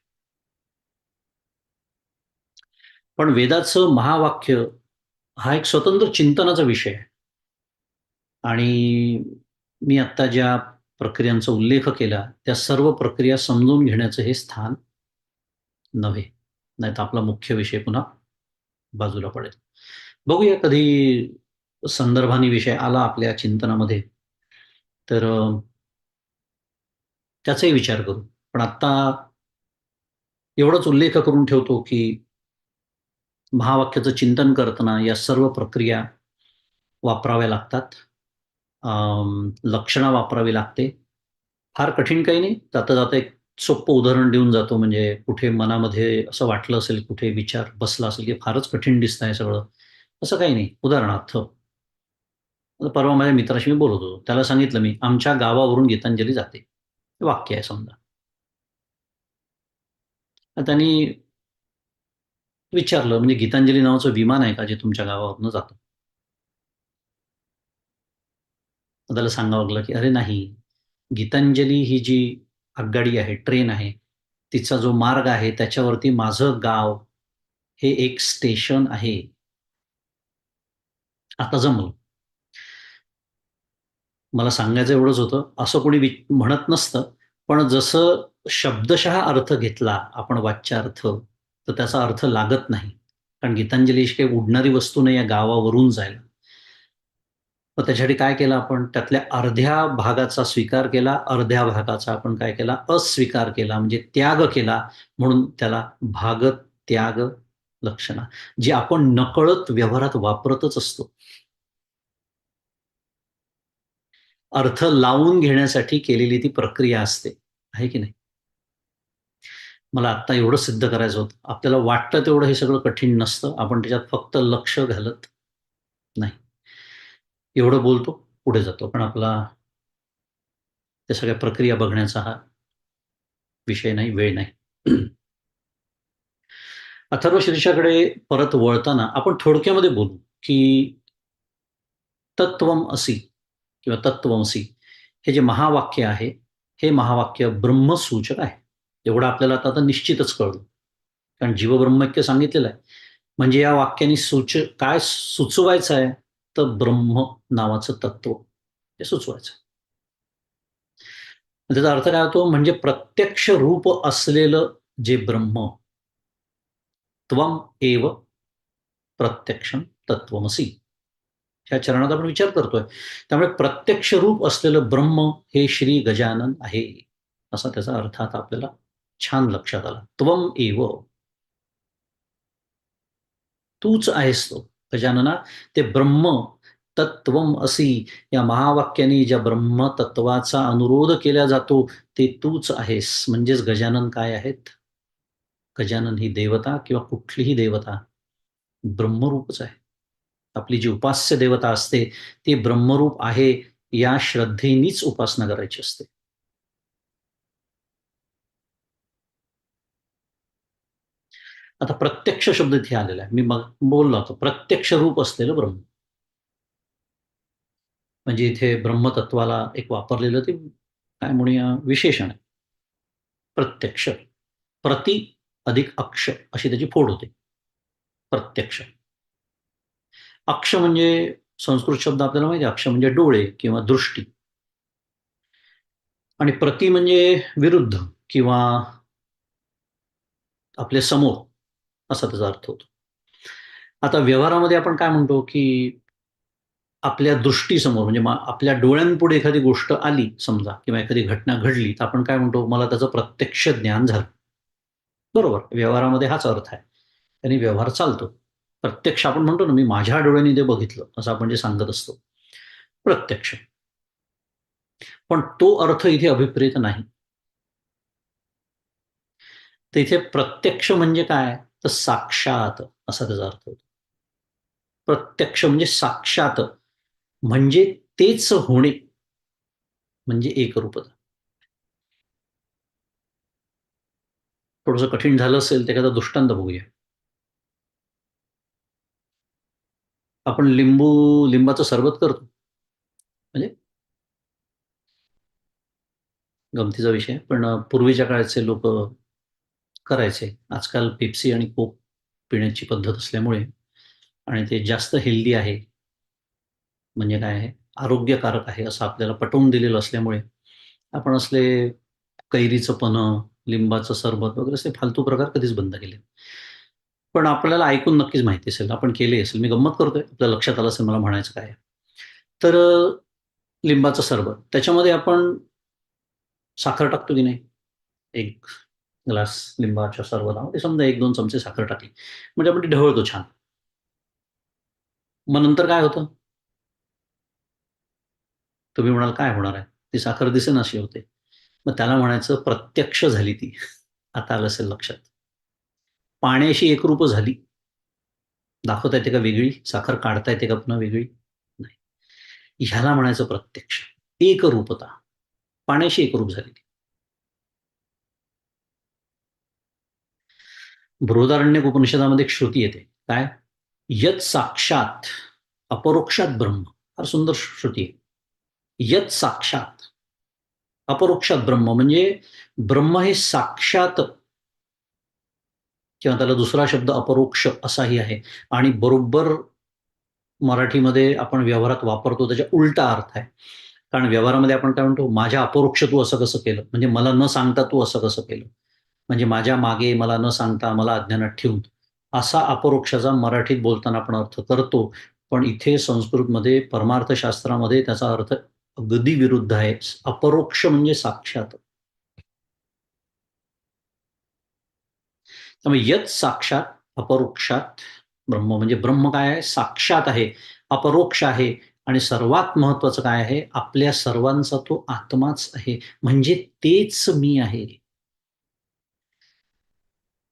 पण वेदाचं महावाक्य हा एक स्वतंत्र चिंतनाचा विषय आहे. आणि मी आत्ता ज्या प्रक्रियांचा उल्लेख केला, त्या सर्व प्रक्रिया समजून घेण्याचं हे स्थान नव्हे. नाहीतर आपला मुख्य विषय पुन्हा बाजूला पडेल. बघूया कधी संदर्भाने विषय आला आपल्या चिंतनामध्ये, तर त्याचाही विचार करू. पण आत्ता एवढाच उल्लेख करून ठेवतो, की महावाक्याचं चिंतन करताना या सर्व प्रक्रिया वापराव्या लागतात. लक्षणा वापरावी लागते. फार कठीण काही नाही. जाता-जाता एक सोपं उदाहरण देऊन जातो, म्हणजे कुठे मनामध्ये असं वाटलं असेल, कुठे विचार बसला असेल, की फारच कठीण दिसतंय सगळं. असं काही नाही. उदाहरणार्थ, परवा माझ्या मित्राशी मी बोलत होतो. त्याला सांगितलं मी, "आमच्या गावावरून गीतांजली जाते." हे वाक्य आहे समजा. तर त्यांनी विचारलं, "म्हणजे गीतांजली नावाचं विमान आहे का, जे तुमच्या गावावरून जातं?" तर त्याला सांगावं लागलं, की "अरे नाही, गीतांजली ही जी आगगाडी आहे, ट्रेन आहे, तिचा जो मार्ग आहे, त्याच्यावरती माझं गाव हे एक स्टेशन आहे." आता जमलं. मला सांगायचं एवढंच होतं, असं कोणी म्हणत नसतं, पण जसं शब्दशः अर्थ घेतला आपण वाच्यार्थ, तर त्याचा अर्थ लागत नाही. कारण गीतांजली अशी काही उडणारी वस्तू नाही आहे गावावरून जायला. मग त्याच्यासाठी काय केलं आपण? त्यातल्या अर्ध्या भागाचा स्वीकार केला, अर्ध्या भागाचा आपण काय केला? अस्वीकार केला, म्हणजे त्याग केला. म्हणून त्याला भागत्याग लक्षणा, जी आपण नकळत व्यवहारात वापरतच असतो. अर्थ लावून घेण्यासाठी केलेली ती प्रक्रिया असते, आहे की नाही? मला आत्ता एवढं सिद्ध करायचं होतं. आपल्याला वाटतं तेवढं हे सगळं कठीण नसतं. आपण त्याच्यात फक्त लक्ष घालत नाही. एवढं बोलतो, पुढे जातो. पण आपला त्या सगळ्या प्रक्रिया बघण्याचा हा विषय नाही, वेळ नाही. अथर्व शीर्षाकडे परत वळताना आपण थोडक्यामध्ये बोलू, की तत्वम असी किंवा तत्वमसी हे जे महावाक्य आहे, हे महावाक्य ब्रह्मसूचक आहे. एवढं आपल्याला आता निश्चितच कळलं. कारण जीवब्रह्मैक्य सांगितलेलं आहे. म्हणजे या वाक्याने काय सुचवायचं आहे? तर ब्रह्म नावाचं तत्व हे सुचवायचं. त्याचा अर्थ काय होतो? म्हणजे प्रत्यक्ष रूप असलेलं जे ब्रह्म, त्वम एव प्रत्यक्षम तत्वमसी. ह्या चरणात आपण विचार करतोय. त्यामुळे प्रत्यक्ष रूप असलेलं ब्रह्म हे श्री गजानन आहे. असा त्याचा अर्थ आता आपल्याला छान लक्षात आला. त्वम एव, तूच आहेस तो. गजानना, ते ब्रह्म तत्वम असी या महावाक्याने ज्या ब्रह्मतत्वाचा अनुरोध केला जातो, ते तूच आहेस. म्हणजेच गजानन काय आहेत? गजानन ही देवता किंवा कुठलीही देवता ब्रह्मरूपच आहे. आपली जी उपास्य देवता असते, ती ब्रह्मरूप आहे, या श्रद्धेनीच उपासना करायची असते. आता प्रत्यक्ष शब्द इथे आलेला आहे. मी मग बोललो होतो, प्रत्यक्ष रूप असलेलं ब्रह्म. म्हणजे इथे ब्रह्मतत्वाला एक वापरलेलं ते काय म्हणूया विशेषण आहे. प्रत्यक्ष. प्रति अधिक अक्ष अशी त्याची फोड होते. प्रत्यक्ष. अक्ष म्हणजे संस्कृत शब्द आपल्याला माहिती आहे. अक्ष म्हणजे डोळे किंवा दृष्टी, आणि प्रति म्हणजे विरुद्ध किंवा आपल्या समोर, असा त्याचा अर्थ होतो. आता व्यवहारामध्ये आपण काय म्हणतो, की आपल्या दृष्टीसमोर म्हणजे आपल्या डोळ्यांपुढे एखादी गोष्ट आली समजा, किंवा एखादी घटना घडली, तर आपण काय म्हणतो, मला त्याचं प्रत्यक्ष ज्ञान झालं. बरोबर. व्यवहारामध्ये हाच अर्थ आहे. त्यांनी व्यवहार चालतो. प्रत्यक्ष आपण म्हणतो ना, मी माझ्या डोळ्यांनी ते बघितलं, असं आपण जे सांगत असतो. प्रत्यक्ष. पण तो अर्थ इथे अभिप्रेत नाही. तर इथे प्रत्यक्ष म्हणजे काय? तर साक्षात असा त्याचा अर्थ होतो. प्रत्यक्ष म्हणजे साक्षात, म्हणजे तेच होणे, म्हणजे एकरूपता. थोडंसं कठीण झालं असेल तर एखादा दृष्टांत बघूया. आपण लिंबाचं सरबत करतो. म्हणजे गमतीचा विषय आहे. पण पूर्वीच्या काळचे लोकं करायचे. आजकाल पेप्सी आणि कोक पिण्याची पद्धत असल्यामुळे, आणि ते जास्त हेल्दी आहे, म्हणजे काय आहे, आरोग्यकारक आहे असं आपल्याला पटवून दिलेलं असल्यामुळे, आपण असले कैरीचं पन्हं, लिंबाचं सरबत वगैरे असे फालतू प्रकार कधीच बंद केले. पण आपल्याला ऐकून नक्कीच माहिती असेल, आपण केली असेल. मी गंमत करतोय, आपल्या लक्षात आलं असेल मला म्हणायचं काय आहे. तर लिंबाचं सरबत, त्याच्यामध्ये आपण साखर टाकतो की नाही? 1 ग्लास लिंबाच्या सरबतामध्ये समजा 1-2 चमचे साखर टाकली. म्हणजे आपण ते ढवळतो छान. मग नंतर काय होतं? तुम्ही म्हणाल काय होणार आहे, ती साखर दिसेनाशी होते. मग त्याला म्हणायचं प्रत्यक्ष झाली ती. आता आलं असेल लक्षात. पाण्याशी एकरूप झाली. दाखवता येते का वेगळी? साखर काढता येते का पुन्हा वेगळी? नाही. ह्याला म्हणायचं प्रत्यक्ष. एकरूपता. पाण्याशी एकरूप झाली ती. बृहदारण्यक उपनिषदामध्ये एक श्रुती येते. काय? यत साक्षात अपरोक्षात ब्रह्म. फार सुंदर श्रुती आहे. यत साक्षात अपरोक्षात ब्रह्म म्हणजे ब्रह्म हे साक्षात, किंवा त्याला दुसरा शब्द अपरोक्ष असाही आहे. आणि बरोबर मराठीमध्ये आपण व्यवहारात वापरतो त्याच्या उलटा अर्थ आहे. कारण व्यवहारामध्ये आपण काय म्हणतो, माझ्या अपरोक्ष तू असं कसं केलं, म्हणजे मला न सांगता तू असं कसं केलं, म्हणजे माझ्या मागे मला न सांगता मला अज्ञानात ठेवून, असा अपरोक्षाचा मराठीत बोलताना आपण अर्थ करतो. पण इथे संस्कृतमध्ये परमार्थशास्त्रामध्ये त्याचा अर्थ अगदी विरुद्ध आहे. अपरोक्ष म्हणजे साक्षात. त्यामुळे यत साक्षात अपरोक्षात ब्रह्म म्हणजे ब्रह्म काय आहे? साक्षात आहे, अपरोक्ष आहे. आणि सर्वात महत्वाचं काय आहे? आपल्या सर्वांचा तो आत्माच आहे, म्हणजे तेच मी आहे.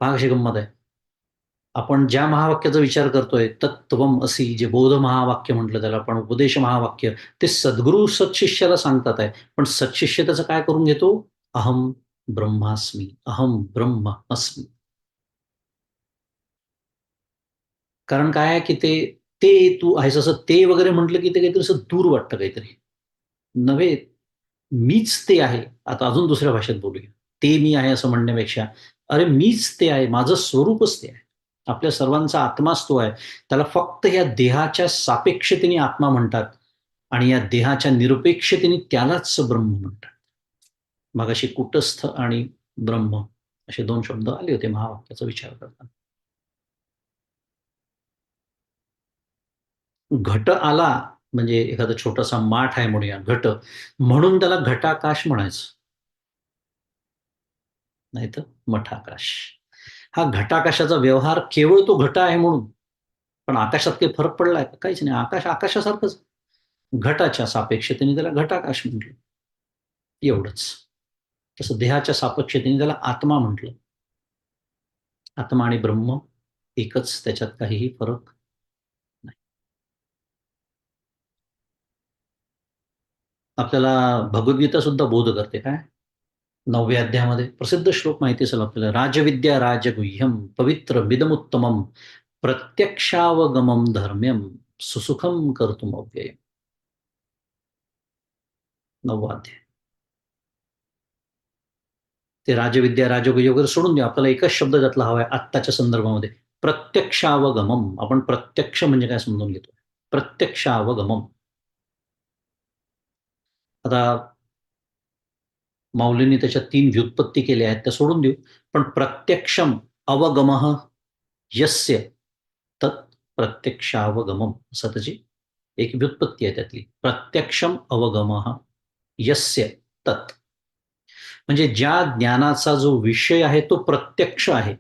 पहा कशी गंमत आहे. आपण ज्या महावाक्याचा विचार करतोय, तत्त्वम असी, जे बोध महावाक्य म्हटलं त्याला आपण, उपदेश महावाक्य, ते सद्गुरू सत्शिष्याला सांगतात आहे. पण सत्शिष्य त्याचं काय करून घेतो? अहम ब्रह्मास्मी, अहम ब्रह्म अस्मी. कारण काय आहे की ते तू आहेस असं ते वगैरे म्हटलं की ते काहीतरी असं दूर वाटतं काहीतरी. नव्हे, मीच ते आहे. आता अजून दुसऱ्या भाषेत बोलूया. ते मी आहे असं म्हणण्यापेक्षा, अरे मीच ते आहे, माझं स्वरूपच ते आहे. आपल्या सर्वांचा आत्माच तो आहे. त्याला फक्त या देहाच्या सापेक्षतेने आत्मा म्हणतात आणि या देहाच्या निरपेक्षतेने त्यालाच ब्रह्म म्हणतात. मगाशी कुटस्थ आणि ब्रह्म असे 2 शब्द आले होते महावाक्याचा विचार करताना. घट आला म्हणजे एखादा छोटासा माठ आहे म्हणूया, घट, म्हणून त्याला घटाकाश म्हणायचं. नाहीतर मठाकाश. हा घटाकाशाचा व्यवहार केवळ तो घट आहे म्हणून. पण आकाशात काही फरक पडलाय का? काहीच नाही. आकाश आकाशासारखंच. घटाच्या सापेक्षतेने त्याला घटाकाश म्हटलं. एवढंच. तसं देहाच्या सापेक्षतेने त्याला आत्मा म्हटलं. आत्मा आणि ब्रह्म एकच, त्याच्यात काहीही फरक नाही. आपल्याला भगवद्गीता सुद्धा बोध करते काय? 9व्या अध्यायामध्ये प्रसिद्ध श्लोक माहिती असेल आपल्याला. राजविद्या राजगुह्यम पवित्रमिदमुत्तमं प्रत्यक्षावगमं धर्म्यं सुसुखं कर्तुम अव्ययम्. 9वा अध्याय. ते राजविद्या राजगुह्य वगैरे सोडून द्या. आपल्याला एकच शब्द त्यातला हवा आहे आत्ताच्या संदर्भामध्ये. प्रत्यक्षावगमम. आपण प्रत्यक्ष म्हणजे काय समजून घेतो. प्रत्यक्षावगमम. आता माऊलींनी त्याच्या 3 व्युत्पत्ती केल्या आहेत, त्या सोडून देऊ. पण प्रत्यक्षम अवगमः यस्य तत् प्रत्यक्षावगमम, असं त्याची एक व्युत्पत्ती आहे त्यातली. प्रत्यक्षम अवगमः यस्य तत्, म्हणजे ज्या ज्ञानाचा जो विषय आहे तो प्रत्यक्ष आहे.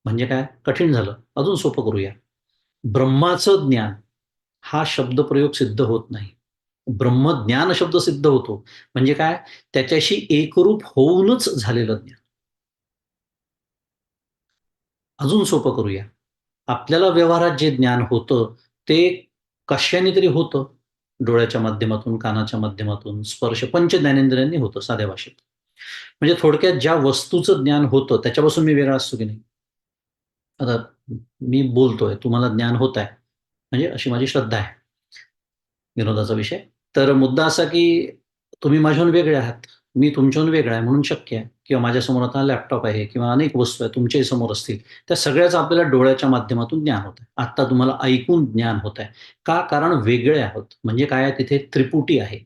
म्हणजे काय? कठीण झालं, अजून सोपं करूया. ब्रह्माचं ज्ञान हा शब्दप्रयोग सिद्ध होत नाही. ब्रह्मज्ञान शब्द सिद्ध होतो. म्हणजे काय? त्याच्याशी एकरूप होऊनच झालेलं ज्ञान. अजून सोपं करूया. आपल्याला व्यवहारात जे ज्ञान होतं ते कशाने तरी होतं. डोळ्याच्या माध्यमातून, कानाच्या माध्यमातून, स्पर्श पंच ज्ञानेंद्रियांनी होतं साध्या भाषेत. म्हणजे थोडक्यात ज्या वस्तूचं ज्ञान होतं त्याच्यापासून मी वेगळा असतो की नाही. आता मी बोलतोय, तुम्हाला ज्ञान होत आहे, म्हणजे अशी माझी श्रद्धा आहे. विनोदाचा विषय. तर मुद्दा असा की तुम्ही माझ्याहून वेगळे आहात. मी तुमच्याहून वेगळा आहे म्हणून शक्य आहे. किंवा माझ्यासमोर आता लॅपटॉप आहे किंवा अनेक वस्तू आहेत तुमच्याही समोर असतील. त्या सगळ्याचं आपल्याला डोळ्याच्या माध्यमातून ज्ञान होत आहे. आत्ता तुम्हाला ऐकून ज्ञान होत आहे. का? कारण वेगळे आहोत. म्हणजे काय आहे, तिथे त्रिपुटी आहे.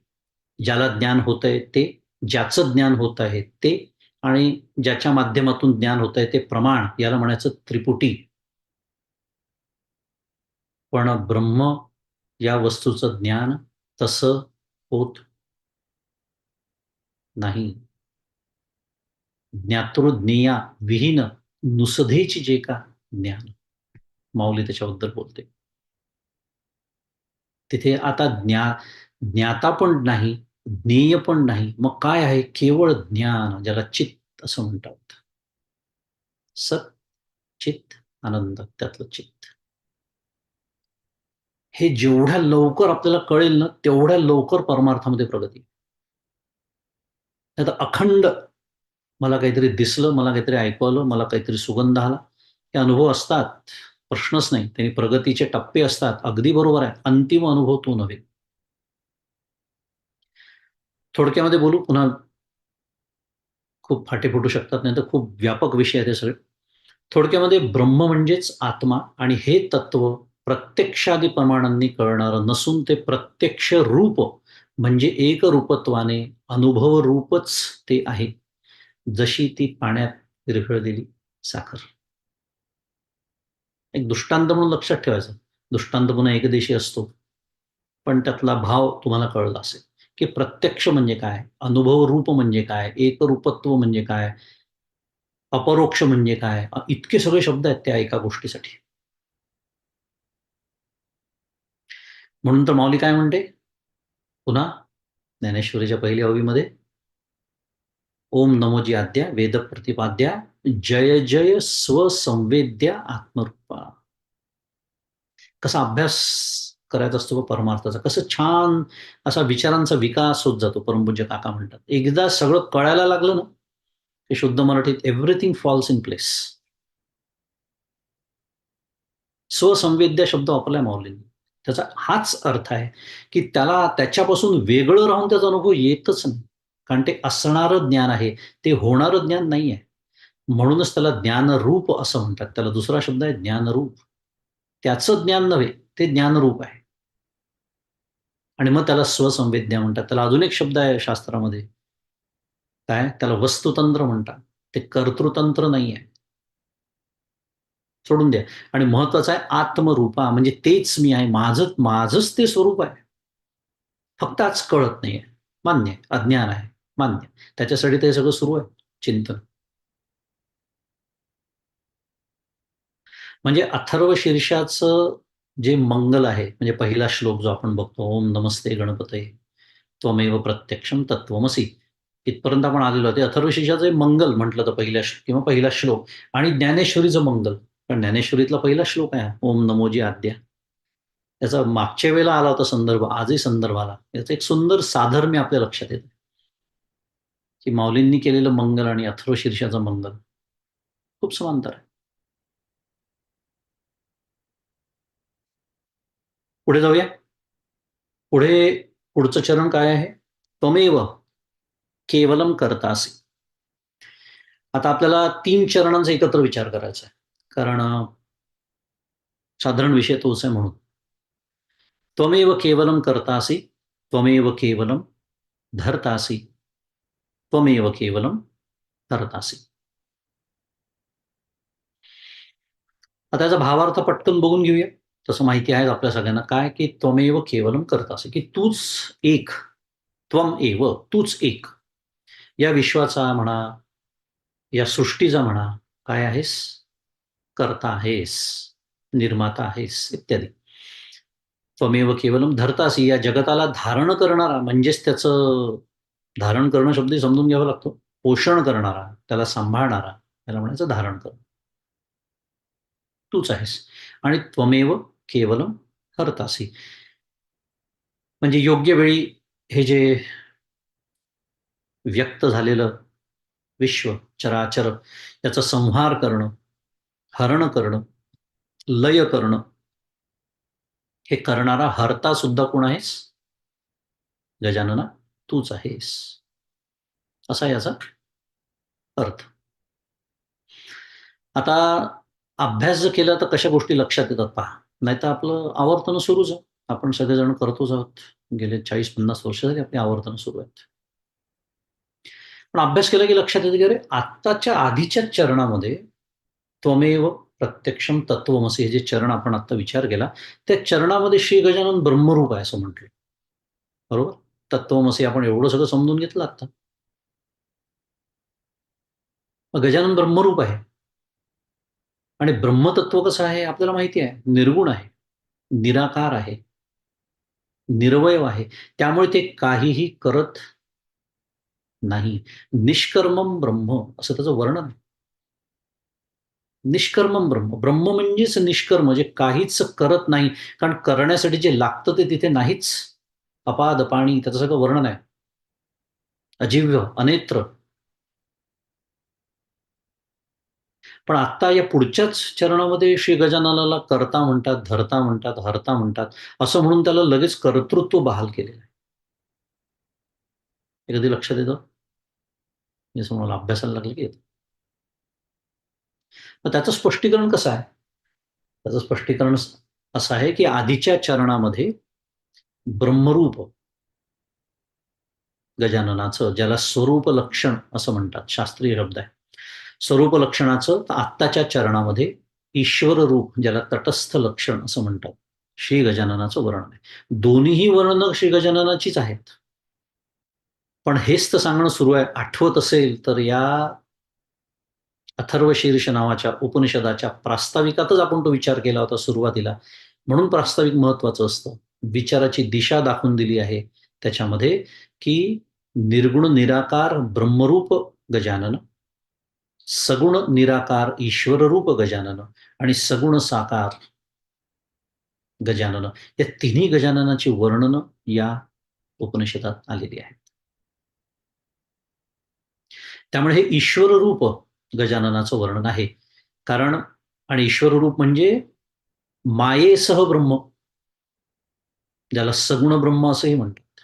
ज्याला ज्ञान होतंय ते, ज्याचं ज्ञान होत आहे ते, आणि ज्याच्या माध्यमातून ज्ञान होतंय ते प्रमाण, याला म्हणायचं त्रिपुटी. पण ब्रह्म या वस्तूचं ज्ञान तसं होत नाही. ज्ञातृज्ञेया विहीन नुसधेची जे का ज्ञान, माऊली त्याच्याबद्दल बोलते. तिथे आता ज्ञाता पण नाही, ज्ञेय पण नाही. मग काय आहे? केवळ ज्ञान, ज्याला चित्त असं म्हणतात. सत, चित्त, आनंद, त्यातलं चित्त. हे जेवढ्या लवकर आपल्याला कळेल ना, तेवढ्या लवकर परमार्थामध्ये प्रगती. आता अखंड मला काहीतरी दिसलं, मला काहीतरी ऐकू आलं, मला काहीतरी सुगंध आला, हे अनुभव असतात, प्रश्नच नाही. त्यांनी प्रगतीचे टप्पे असतात. अगदी बरोबर आहे. अंतिम अनुभव तो नव्हे. थोडक्यामध्ये बोलू, पुन्हा खूप फाटे फुटू शकतात, नाही तर खूप व्यापक विषय आहे ते सगळे. थोडक्यामध्ये ब्रह्म म्हणजेच आत्मा, आणि हे तत्व प्रत्यक्षादी प्रमाणांनी कळणारं नसून ते प्रत्यक्ष रूप म्हणजे एकरूपत्वाने अनुभव रूपच ते आहे, जशी ती पाण्यात विरघळलेली साखर. एक दृष्टांत म्हणून लक्षात ठेवायचं. दृष्टांत पुन्हा एकदेशी असतो, पण त्यातला भाव तुम्हाला कळला असेल, की प्रत्यक्ष म्हणजे काय, अनुभव रूप म्हणजे काय, एकरूपत्व म्हणजे काय, अपरोक्ष म्हणजे काय, इतके सगळे शब्द आहेत त्या एका गोष्टीसाठी. म्हणून तर माऊली काय म्हणते पुन्हा ज्ञानेश्वरीच्या पहिल्या ओवीमध्ये, ओम नमोजी आद्या वेद प्रतिपाद्या, जय जय स्वसंवेद्या आत्मरूपा. कसा अभ्यास करायचा असतो परमार्थाचा, कसं छान असा विचारांचा विकास होत जातो. परमपूज्य काका म्हणतात, एकदा सगळं कळायला लागलं ना, ते शुद्ध मराठीत एव्हरीथिंग फॉल्स इन प्लेस. स्वसंवेद्या शब्द वापरलाय माऊलींनी. त्याचा हाच अर्थ आहे, की त्याला त्याच्यापासून वेगळं राहून त्याचा अनुभव येतच नाही. कारण ते असणारं ज्ञान आहे, ते होणारं ज्ञान नाही आहे. म्हणूनच त्याला ज्ञानरूप असं म्हणतात. त्याला दुसरा शब्द आहे ज्ञानरूप. त्याचं ज्ञान नव्हे, ते ज्ञानरूप आहे. आणि मग त्याला स्वसंवेद्या म्हणतात. त्याला अजून एक शब्द आहे शास्त्रामध्ये, काय त्याला वस्तुतंत्र म्हणतात. ते कर्तृतंत्र नाही आहे. सोडून द्या. आणि महत्वाचं आहे आत्मरूपा, म्हणजे तेच मी आहे, माझंच ते स्वरूप आहे. फक्त आज कळत नाहीये. मान्य आहे. अज्ञान आहे. मान्य. त्याच्यासाठी ते सगळं सुरू आहे चिंतन. म्हणजे अथर्व शीर्षाचं जे मंगल आहे, म्हणजे पहिला श्लोक जो आपण बघतो, ओम नमस्ते गणपतये त्वमेव प्रत्यक्षम तत्वमसी, इथपर्यंत आपण आलेलो आहे. ते अथर्व शीर्षाचं मंगल म्हटलं तर पहिल्या किंवा पहिला श्लोक. आणि ज्ञानेश्वरीचं मंगल, पण ज्ञानेश्वरीतला पहिला श्लोक आहे ओम नमोजी आद्या. त्याचा मागच्या वेळेला आला होता संदर्भ, आजही संदर्भ आला. याचं एक सुंदर साधर्म्य आपल्या लक्षात येतं, की माऊलींनी केलेलं मंगल आणि अथर्व शीर्षाचं मंगल खूप समांतर आहे. पुढे जाऊया. पुढे पुढचं चरण काय आहे? त्वमेव केवलम करतासी. आता आपल्याला 3 चरणांचा एकत्र विचार करायचा आहे, कारण साधारण विषय तोच आहे म्हणून. त्वमेव केवलम करतासी, त्वमेव केवलम धरतासी, त्वमेव केवलम करतासी. आता त्याचा भावार्थ पटकन बघून घेऊया. तसं माहिती आहे आपल्या सगळ्यांना काय, की त्वमेव केवलम करतासी, की तूच एक. त्वम एव, तूच एक. या विश्वाचा म्हणा, या सृष्टीचा म्हणा, काय आहेस? करता आहेस, निर्माता आहेस, इत्यादी. त्वमेव केवलम धरतासी, या जगताला धारण करणारा, म्हणजेच त्याचं धारण करणं शब्द समजून घ्यावा लागतो. पोषण करणारा, त्याला सांभाळणारा, त्याला म्हणायचं धारण करणं. तूच आहेस. आणि त्वमेव केवलम हरतासी, म्हणजे योग्य वेळी हे जे व्यक्त झालेलं विश्व चराचर, याचा संहार करणं, हरण करणं, लय करणं, हे करणारा हरता सुद्धा कोण आहेस? गजानना तूच आहेस. असा याचा अर्थ. आता अभ्यास जर केला तर कशा गोष्टी लक्षात येतात पहा. नाहीतर आपलं आवर्तन सुरूच आहे. आपण सगळेजण करतोच आहोत. गेले 40-50 वर्ष झाली आपली आवर्तन सुरू आहेत. पण अभ्यास केला की लक्षात येतं की अरे आत्ताच्या आधीच्या चरणामध्ये त्वमेव प्रत्यक्षम तत्वमसी, हे जे चरण आपण आता विचार केला, त्या चरणामध्ये श्री गजानन ब्रह्मरूप आहे असं म्हटलं. बरोबर? तत्वमसी आपण एवढं सगळं समजून घेतलं आता. मग गजानन ब्रह्मरूप आहे. आणि ब्रह्मतत्व कसं आहे आपल्याला माहिती आहे. निर्गुण आहे, निराकार आहे. निरवयव आहे. त्यामुळे ते काहीही करत नाही. निष्कर्मम ब्रह्म असं त्याचं वर्णन आहे. निष्कर्मम ब्रह्म. ब्रह्म म्हणजेच निष्कर्म, जे काहीच करत नाही. कारण करण्यासाठी जे लागतं ते तिथे नाहीच. अपाद पाणी त्याचं सगळं वर्णन आहे. अजिव्य, अनेत्र. पण आता या पुढच्याच चरणामध्ये श्री गजाननाला कर्ता म्हणतात, धर्ता म्हणतात, हर्ता म्हणतात, असं म्हणून त्याला लगेच कर्तृत्व बहाल केलेलं आहे. हे कधी लक्षात येतं? जसं मला अभ्यासाला लागलं की येतं. मग त्याचं स्पष्टीकरण कसं आहे? त्याचं स्पष्टीकरण असं आहे की आधीच्या चरणामध्ये ब्रह्मरूप गजाननाचं, ज्याला स्वरूप लक्षण असं म्हणतात, शास्त्रीय शब्द आहे. स्वरूप लक्षणाचं आत्ताच्या चरणामध्ये ईश्वर रूप, ज्याला तटस्थ लक्षण असं म्हणतात, श्री गजाननाचं वर्णन आहे. दोन्हीही वर्णनं श्री गजाननाचीच आहेत. पण हेच तर सांगणं सुरू आहे. आठवत असेल तर या अथर्वशीर्ष नावाच्या उपनिषदाच्या प्रास्ताविकातच आपण तो विचार केला होता सुरुवातीला. म्हणून प्रास्ताविक महत्वाचं असतं. विचाराची दिशा दाखवून दिली आहे त्याच्यामध्ये, की निर्गुण निराकार ब्रह्मरूप गजानन, सगुण निराकार ईश्वररूप गजानन आणि सगुण साकार गजानन, या तिन्ही गजाननाची वर्णनं या उपनिषदात आलेली आहेत. त्यामुळे हे ईश्वररूप गजाननाचं वर्णन आहे. कारण आणि ईश्वररूप म्हणजे मायेसह ब्रह्म, ज्याला सगुण ब्रह्म असंही म्हणतात,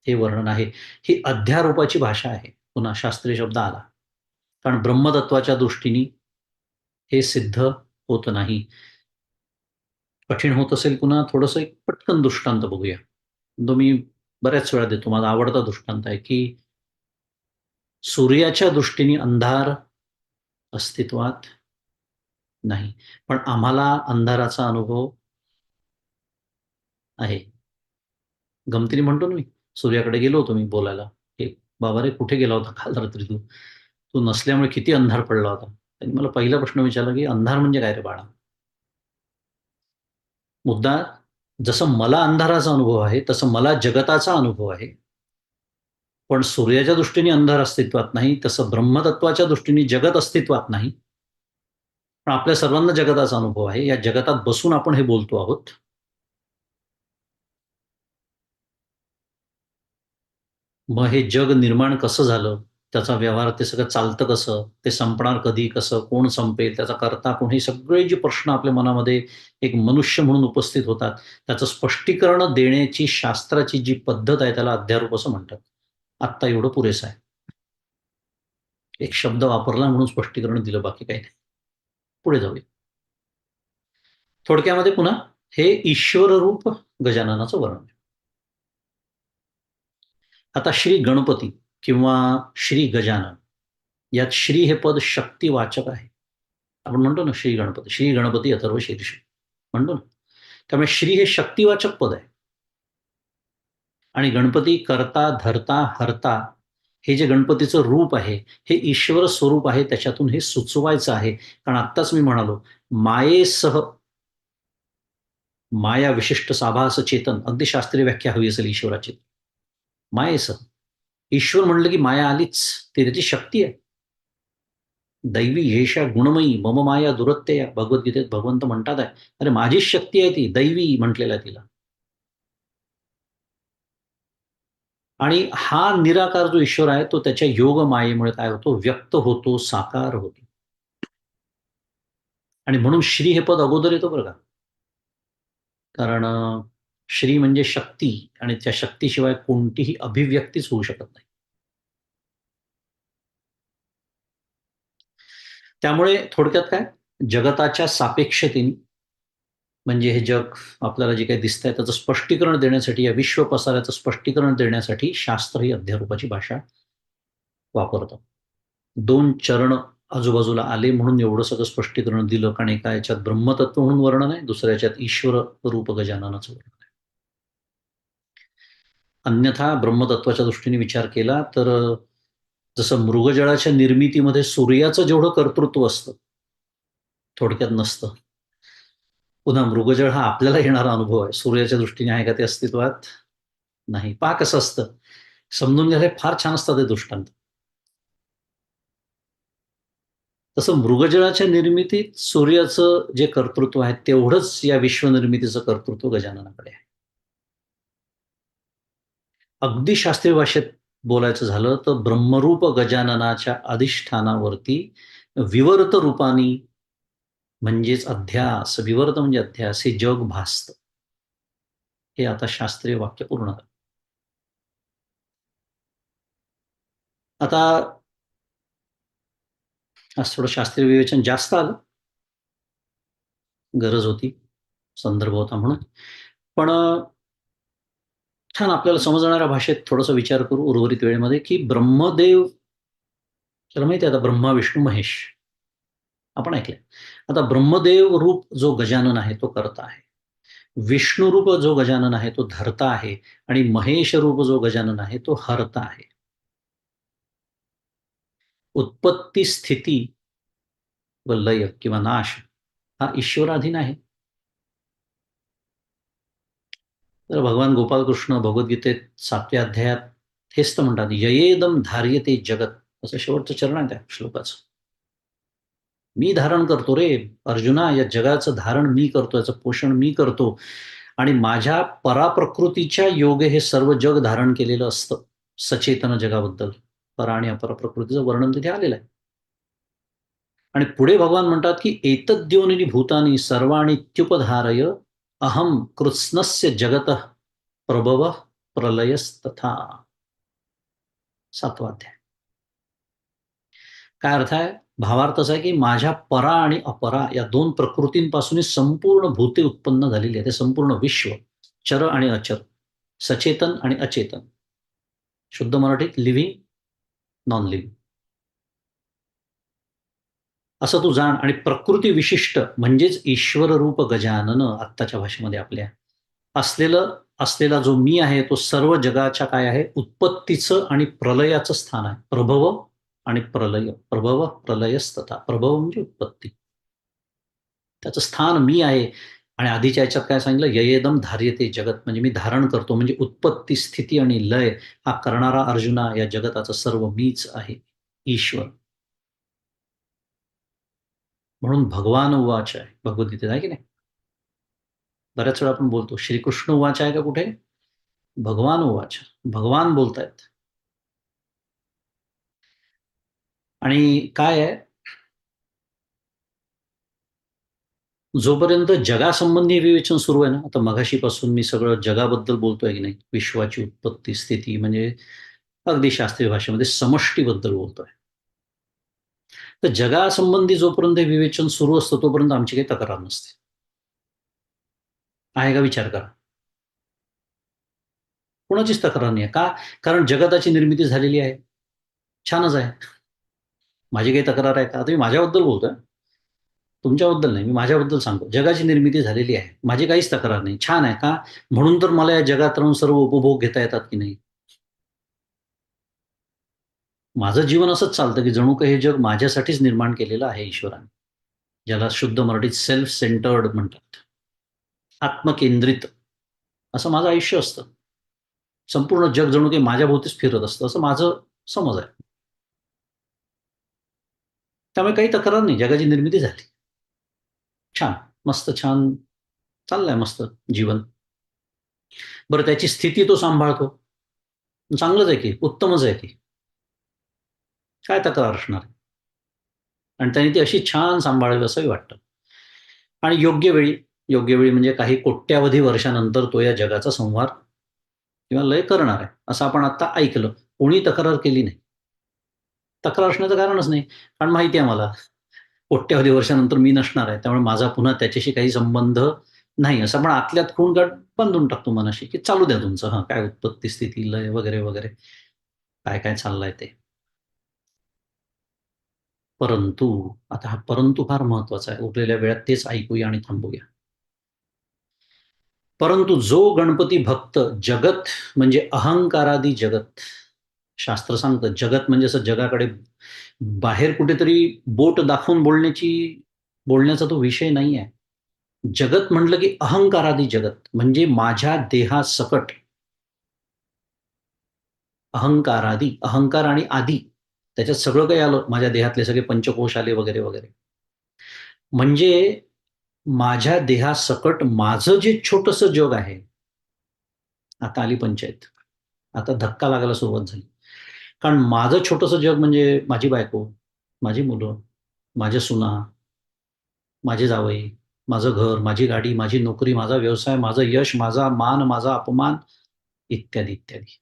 हे वर्णन आहे. ही अध्यारोपाची भाषा आहे. पुन्हा शास्त्रीय शब्द आला, कारण ब्रह्मतत्वाच्या दृष्टीने हे सिद्ध होत नाही. कठीण होत असेल पुन्हा थोडंसं एक पटकन दृष्टांत बघूया. तो मी बऱ्याच वेळा देतो. माझा आवडता दृष्टांत आहे की सूर्याच्या दृष्टीने अंधार अस्तित्वात नाही, पण आम्हाला अंधाराचा अनुभव आहे. गमतीने म्हणतो ना मी, सूर्याकडे गेलो होतो मी बोलायला, की बाबा रे कुठे गेला होता काल रात्री तू? तू नसल्यामुळे किती अंधार पडला होता. त्यांनी मला पहिला प्रश्न विचारला, की अंधार म्हणजे काय रे बाळा? मुद्दा, जसं मला अंधाराचा अनुभव आहे तसं मला जगताचा अनुभव आहे. पण सूर्याच्या दृष्टीने अंधार अस्तित्वात नाही, तसं ब्रह्मतत्वाच्या दृष्टीने जगत अस्तित्वात नाही. पण आपल्या सर्वांना जगताचा अनुभव आहे. या जगतात बसून आपण हे बोलतो आहोत. मग हे जग निर्माण कसं झालं? त्याचा व्यवहार, ते सगळं चालतं कसं? ते संपणार कधी? कसं? कोण संपेल? त्याचा कर्ता कोण? हे सगळे जे प्रश्न आपल्या मनामध्ये एक मनुष्य म्हणून उपस्थित होतात, त्याचं स्पष्टीकरण देण्याची शास्त्राची जी पद्धत आहे, त्याला अध्यारोप असं म्हणतात. आत्ता एवढं पुरेसं आहे. एक शब्द वापरला म्हणून स्पष्टीकरण दिलं, बाकी काही नाही. पुढे जाऊया. थोडक्यामध्ये पुन्हा हे ईश्वररूप गजाननाचं वर्णन आहे. आता श्री गणपती किंवा श्री गजानन, यात श्री हे पद शक्तिवाचक आहे. आपण म्हणतो ना श्री गणपती, श्री गणपती अथर्व शीर्ष म्हणतो ना. त्यामुळे श्री हे शक्तिवाचक पद आहे. आणि गणपती कर्ता, धर्ता, हर्ता, हे जे गणपतीचं रूप आहे, हे ईश्वर स्वरूप आहे. त्याच्यातून हे सुचवायचं आहे. कारण आत्ताच मी म्हणालो, मायेसह, माया विशिष्ट साभास चेतन, अगदी शास्त्रीय व्याख्या हवी असेल ईश्वराची, मायेसह. ईश्वर म्हणलं की माया आलीच, ती त्याची शक्ती आहे. दैवी येषा गुणमयी मम माया दुरत्यया, भगवद्गीतेत भगवंत म्हणतात आहे, अरे माझीच शक्ती आहे ती, दैवी म्हटलेलं आहे तिला. आणि हा निराकार जो ईश्वर आहे, तो त्याच्या योग मायेमुळे काय होतो? व्यक्त होतो, साकार होतो. आणि म्हणून श्री हे पद अगोदर येतो बरं का. कारण श्री म्हणजे शक्ती, आणि त्या शक्तीशिवाय कोणतीही अभिव्यक्तीच होऊ शकत नाही. त्यामुळे थोडक्यात काय, जगताच्या सापेक्षतेने, म्हणजे हे जग आपल्याला जे काही दिसतंय त्याचं स्पष्टीकरण देण्यासाठी, या विश्व पसाऱ्याचं स्पष्टीकरण देण्यासाठी शास्त्र ही अध्यारोपाची भाषा वापरतं. दोन चरण आजूबाजूला आले म्हणून एवढं सगळं स्पष्टीकरण दिलं. कारण एका याच्यात ब्रह्मतत्व म्हणून वर्णन आहे, दुसऱ्या याच्यात ईश्वर रूप गजाननाचं वर्णन आहे. अन्यथा ब्रह्मतत्वाच्या दृष्टीने विचार केला तर जसं मृगजळाच्या निर्मितीमध्ये सूर्याचं जेवढं कर्तृत्व असतं, थोडक्यात नसतं. पुन्हा मृगजळ हा आपल्याला येणारा अनुभव आहे. सूर्याच्या दृष्टीने आहे का ते अस्तित्वात? नाही. पहा कसं असतं. समजून घ्यायला फार छान असतात हे दृष्टांत. तसं मृगजळाच्या निर्मितीत सूर्याचं जे कर्तृत्व आहे तेवढंच या विश्वनिर्मितीचं कर्तृत्व गजाननाकडे आहे. अगदी शास्त्रीय भाषेत बोलायचं झालं तर ब्रह्मरूप गजाननाच्या अधिष्ठानावरती विवर्त रूपानी म्हणजेच अध्यास, विवर्त म्हणजे अध्यास, हे जग भासतं. हे आता शास्त्रीय वाक्य पूर्ण झालं. आता आज थोडं शास्त्रीय विवेचन जास्त आलं, गरज होती, संदर्भ होता म्हणून. पण छान आपल्याला समजणाऱ्या भाषेत थोडासा विचार करू उर्वरित वेळेमध्ये, की ब्रह्मदेव, त्याला माहिती आहे आता ब्रह्मा, विष्णू, महेश आपण ऐकलंय. आता ब्रह्मदेव रूप जो गजानन आहे तो कर्ता आहे. विष्णू रूप जो गजानन आहे तो धर्ता आहे आणि महेश रूप जो गजानन आहे तो हर्ता आहे. उत्पत्ती, स्थिती व लय किंवा नाश हा ईश्वराधीन आहे. तर भगवान गोपालकृष्ण भगवद्गीतेत 7व्या अध्यायात हेच तर म्हणतात, ययेदम धार्यते जगत, असं शेवटचं चरण आहे त्या श्लोकाचं. मी धारण करतो रे अर्जुना, या जगाचं धारण मी करतो, याचं पोषण मी करतो आणि माझ्या पराप्रकृतीच्या योगे हे सर्व जग धारण केलेलं असतं. सचेतन जगाबद्दल परा आणि अपर प्रकृतीचं वर्णन तिथे आलेलं आहे. आणि पुढे भगवान म्हणतात की एतद्योनिनी भूतानी सर्वाणीत्युपधारय अहम कृत्स्नस्य जगत प्रभव प्रलयस्तथा. 7वा अध्याय. काय अर्थ आहे? भावार्थ असा आहे की माझ्या परा आणि अपरा या दोन प्रकृतींपासून संपूर्ण भूते उत्पन्न झालेली आहे. ते संपूर्ण विश्व, चर आणि अचर, सचेतन आणि अचेतन, शुद्ध मराठीत लिव्हिंग, नॉन लिव्हिंग, असं तू जाण. आणि प्रकृती विशिष्ट म्हणजेच ईश्वर रूप गजानन आत्ताच्या भाषेमध्ये आपल्या असलेला जो मी आहे तो सर्व जगाच्या काय आहे, उत्पत्तीचं आणि प्रलयाचं स्थान आहे. प्रभव आणि प्रलय, प्रभव प्रलयस्तथा. प्रभव म्हणजे उत्पत्ती, त्याचं स्थान मी आहे. आणि आधीच्या याच्यात काय सांगितलं, ययेदम धार्यते जगत, म्हणजे मी धारण करतो, म्हणजे उत्पत्ती, स्थिती आणि लय हा करणारा अर्जुना या जगताचं सर्व मीच आहे, ईश्वर. म्हणून भगवान उवाच आहे भगवद्गीतेत, आहे की नाही? बऱ्याच वेळा आपण बोलतो श्रीकृष्ण उवाच आहे का कुठे? भगवान उवाच, भगवान बोलतायत. आणि काय आहे, जोपर्यंत जगासंबंधी विवेचन सुरू आहे ना, आता मघाशीपासून मी सगळं जगाबद्दल बोलतोय की नाही, विश्वाची उत्पत्ती, स्थिती, म्हणजे अगदी शास्त्रीय भाषेमध्ये समष्टीबद्दल बोलतोय. तर जगासंबंधी जोपर्यंत विवेचन सुरू असतं तोपर्यंत आमची काही तक्रार नसते. आहे का? विचार करा. कोणाचीच तक्रार नाही आहे. का? कारण जगताची निर्मिती झालेली आहे. छानच आहे. माझी काही तक्रार आहे का? आता मी माझ्याबद्दल बोलतोय, तुमच्याबद्दल नाही. मी माझ्याबद्दल सांगतो. जगाची निर्मिती झालेली आहे. माझी काहीच तक्रार नाही. छान आहे. का? म्हणून तर मला या जगात राहून सर्व उपभोग घेता येतात की नाही. माझं जीवन असंच चालतं की जणू काही हे जग माझ्यासाठीच निर्माण केलेलं आहे ईश्वराने, ज्याला शुद्ध मराठीत सेल्फ सेंटर्ड म्हणतात. आत्मकेंद्रित असं माझं आयुष्य असतं. संपूर्ण जग जणू काही माझ्या भोवतीच फिरत असतं, असं माझं समज आहे. त्यामुळे काही तक्रार नाही. जगाची निर्मिती झाली. छान, मस्त, छान चाललंय मस्त जीवन. बरं, त्याची स्थिती तो सांभाळतो. चांगलंच आहे की, उत्तमच आहे की. काय तक्रार असणार आहे? आणि त्याने ती अशी छान सांभाळावी असंही वाटतं. आणि योग्य वेळी म्हणजे काही कोट्यावधी वर्षानंतर तो या जगाचा संहार किंवा लय करणार आहे, असं आपण आता ऐकलं. कोणी तक्रार केली नाही. तक्रार असण्याचं कारणच नाही. कारण माहिती आहे मला, कोट्यावधी वर्षानंतर मी नसणार आहे. त्यामुळे माझा पुन्हा त्याच्याशी काही संबंध नाही. असं आपण आतल्यात खूण-गाठ बांधून टाकतो मनाशी, की चालू द्या तुमचं. हां, काय उत्पत्ती, स्थिती, लय वगैरे, वगैरे. काय-काय चाललंय ते. परंतु आता हा परंतु फार महत्वाचा आहे. उरलेल्या वेळात तेच ऐकूया आणि थांबूया. परंतु जो गणपती भक्त जगत म्हणजे अहंकारादी जगत, शास्त्र सांगतं जगत म्हणजे असं जगाकडे बाहेर कुठेतरी बोट दाखवून बोलण्याचा तो विषय नाही आहे. जगत म्हटलं की अहंकारादी जगत, म्हणजे माझ्या देहासकट अहंकारादी, अहंकार आणि आदी त्याच्यात सगळं काही आलं. माझ्या देहातले सगळे पंचकोश आले वगैरे वगैरे. म्हणजे माझ्या देहासकट माझं जे छोटंसं जग आहे, आता आली पंचायत. आता धक्का लागायला सुरुवात झाली. कारण माझं छोटंसं जग म्हणजे माझी बायको, माझी मुलं, माझ्या सुना, माझे जावई, माझं घर, माझी गाडी, माझी नोकरी, माझा व्यवसाय, माझं यश, माझा मान, माझा अपमान, इत्यादी, इत्यादी.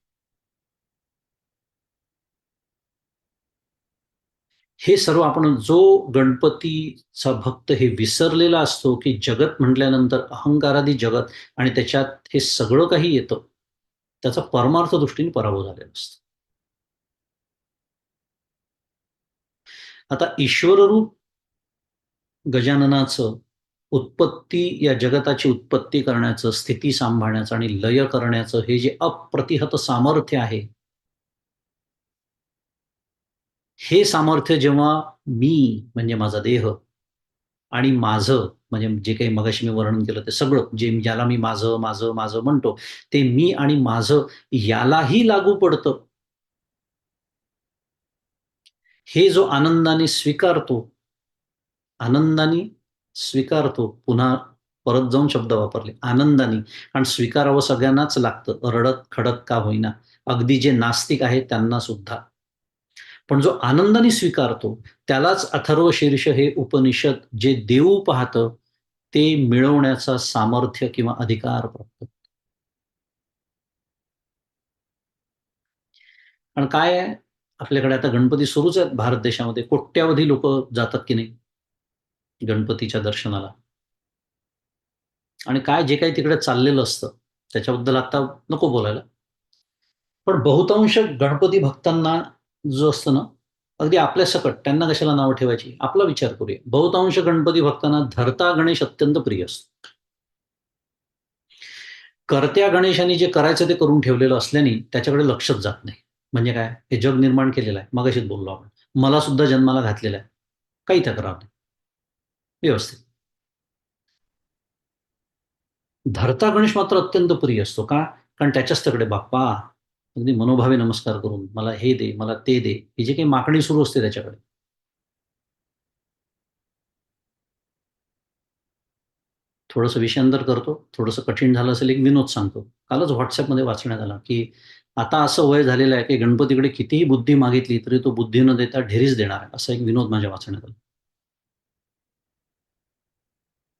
हे सर्व आपण जो गणपतीचा भक्त हे विसरलेला असतो, की जगत म्हटल्यानंतर अहंकारादी जगत आणि त्याच्यात हे सगळं काही येतं. त्याचा परमार्थ दृष्टीने पराभव झालेला असतो. आता ईश्वररूप गजाननाचं उत्पत्ती या जगताची उत्पत्ती करण्याचं, स्थिती सांभाळण्याचं आणि लय करण्याचं हे जे अप्रतिहत सामर्थ्य आहे, हे सामर्थ्य जेव्हा मी म्हणजे माझा देह आणि माझं म्हणजे जे काही मगाशी मी वर्णन केलं ते सगळं, जे ज्याला मी माझं, माझं, माझं म्हणतो, ते मी आणि माझं यालाही लागू पडतं. हे जो आनंदाने स्वीकारतो, आनंदाने स्वीकारतो. पुन्हा परत जाऊन शब्द वापरले, आनंदाने. कारण स्वीकारावं सगळ्यांनाच लागतं, रडत-खडत का होईना. अगदी जे नास्तिक आहेत त्यांना सुद्धा. पण जो आनंदाने स्वीकारतो, त्यालाच अथर्वशीर्ष हे उपनिषद जे देऊ पाहतं, ते मिळवण्याचा सामर्थ्य किंवा अधिकार प्राप्त. कारण काय आहे, आपल्याकडे आता गणपती सुरूच आहेत भारत देशामध्ये. कोट्यावधी लोकं जातात की नाही गणपतीच्या दर्शनाला. आणि काय जे काही तिकडे चाललेलं असतं, त्याच्याबद्दल आता नको बोलायला. पण बहुतांश गणपती भक्तांना जो असतं ना, अगदी आपल्या सकट त्यांना कशाला नावं ठेवायची? आपला विचार करूया. बहुतांश गणपती भक्तांना धरता गणेश अत्यंत प्रिय असतो. कर्त्या गणेशाने जे करायचं ते करून ठेवलेलं असल्याने त्याच्याकडे लक्षच जात नाही. म्हणजे काय? हे जग निर्माण केलेलं आहे. मगाशीच बोललो आपण. मला सुद्धा जन्माला घातलेलं आहे. काही तक्रार नाही. व्यवस्थित. धरता गणेश मात्र अत्यंत प्रिय असतो. का? कारण त्याच्याच तकडे बाप्पा, अगदी मनोभावे नमस्कार करून, मला हे दे, मला ते दे, ही जी काही मागणी सुरू असते त्याच्याकडे. थोडंसं विषयांतर करतो. थोडंसं कठीण झालं असेल, एक विनोद सांगतो. कालच WhatsAppमध्ये वाचण्यात आला, की आता असं वय झालेलं आहे, की गणपतीकडे कितीही बुद्धी मागितली, तरी तो बुद्धी न देता ढेरीच देणार आहे. असा एक विनोद माझ्या वाचण्यात आला.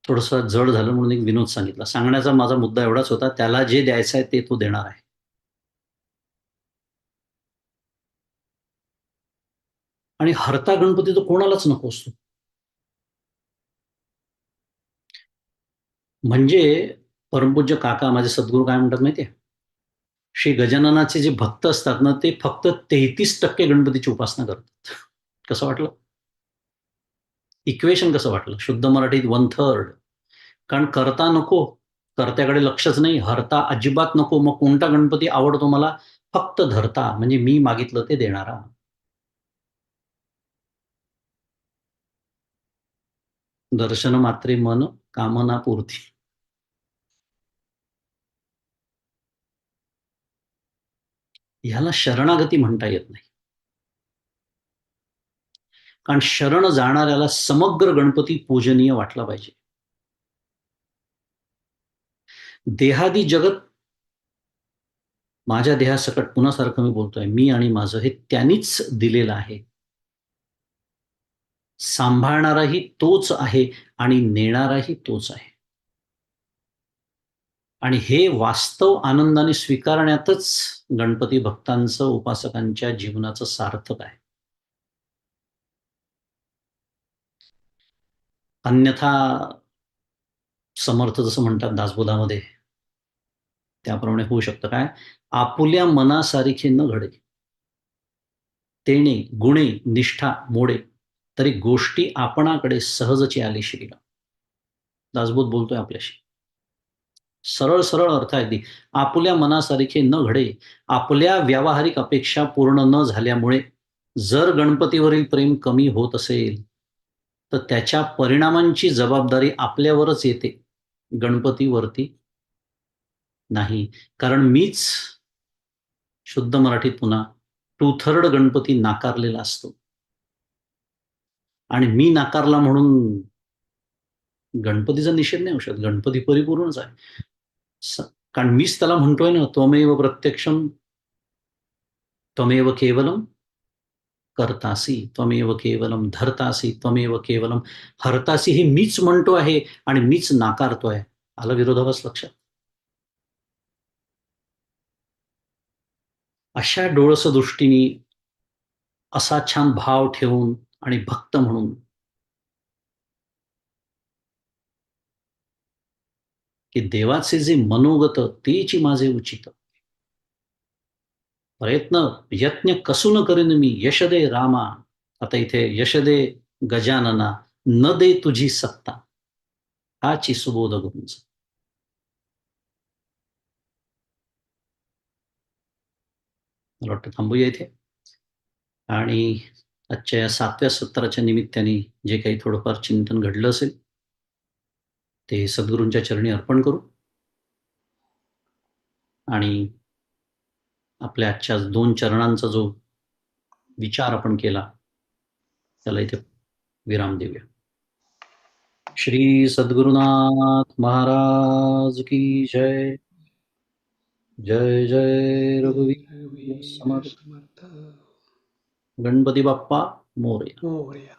थोडंसं जड झालं म्हणून एक विनोद सांगितला. सांगण्याचा माझा मुद्दा एवढाच होता, त्याला जे द्यायचं आहे ते तो देणार आहे. आणि हरता गणपती तर कोणालाच नको असतो. म्हणजे परमपूज्य काका माझे सद्गुरू काय म्हणतात माहिती आहे? श्री गजाननाचे जे भक्त असतात ना, ते फक्त 33% गणपतीची उपासना करतात. कसं वाटलं? इक्वेशन कसं वाटलं? शुद्ध मराठीत 1/3. कारण करता नको, कर्त्याकडे लक्षच नाही. हरता अजिबात नको. मग कोणता गणपती आवडतो मला? फक्त धरता, म्हणजे मी मागितलं ते देणारा. दर्शन मात्रे मन कामना पूर्ती. ह्याला शरणागती म्हणता येत नाही. कारण शरण जाणाऱ्याला समग्र गणपती पूजनीय वाटला पाहिजे. देहादी जगत माझ्या देहासकट पुन्हा सारखं मी बोलतोय, मी आणि माझं हे त्यांनीच दिलेलं आहे. सांभाळणाराही तोच आहे आणि नेणाराही तोच आहे. आणि हे वास्तव आनंदाने स्वीकारण्यातच गणपती भक्तांचं, उपासकांच्या जीवनाचं सार्थक आहे. अन्यथा समर्थ जसं म्हणतात दासबोधामध्ये, त्याप्रमाणे होऊ शकतं काय? आपुल्या मनासारिखे न घडे, तेणे गुणे निष्ठा मोडे, तरी गोष्टी आपणाकडे सहजची आली श्रीराम. दासबोध बोलतोय आपल्याशी. सरळ सरळ अर्थ आहे अगदी. आपुल्या मनासारखे न घडे, आपल्या व्यावहारिक अपेक्षा पूर्ण न झाल्यामुळे जर गणपतीवरील प्रेम कमी होत असेल, तर त्याच्या परिणामांची जबाबदारी आपल्यावरच येते. गणपतीवरती नाही. कारण मीच शुद्ध मराठीत पुन्हा 2/3 गणपती नाकारलेला असतो. आणि मी नाकारला म्हणून गणपतीचा निषेध नाही होऊ शकत. गणपती परिपूर्णच आहे. कारण मीच त्याला म्हणतोय ना, त्वमेव प्रत्यक्षम त्वमेव केवलम कर्तासी, त्वमेव केवलम धर्तासी, त्वमेव केवलम हरतासी, हे मीच म्हणतो आहे आणि मीच नाकारतोय. आला विरोधाभास लक्षात? अशा डोळस दृष्टीने असा छान भाव ठेवून आणि भक्त म्हणून की देवाचे जे मनोगत तेची माझे उचित, प्रयत्न यत्न कसून करीन मी, यश दे रामा. आता इथे यश दे गजानना, न दे तुझी सत्ता, हाची सुबोध गुंज. मला वाटतं थांबूया इथे. आणि आजच्या या 7व्या सत्राच्या निमित्ताने जे काही थोडंफार चिंतन घडलं असेल ते सद्गुरूंच्या चरणी अर्पण करू. आणि आपल्या आजच्या 2 चरणांचा जो विचार आपण केला त्याला इथे विराम देऊया. श्री सद्गुरुनाथ महाराज की जय. जय जय रघुवीर समर्थ. गणपती बाप्पा मोरया.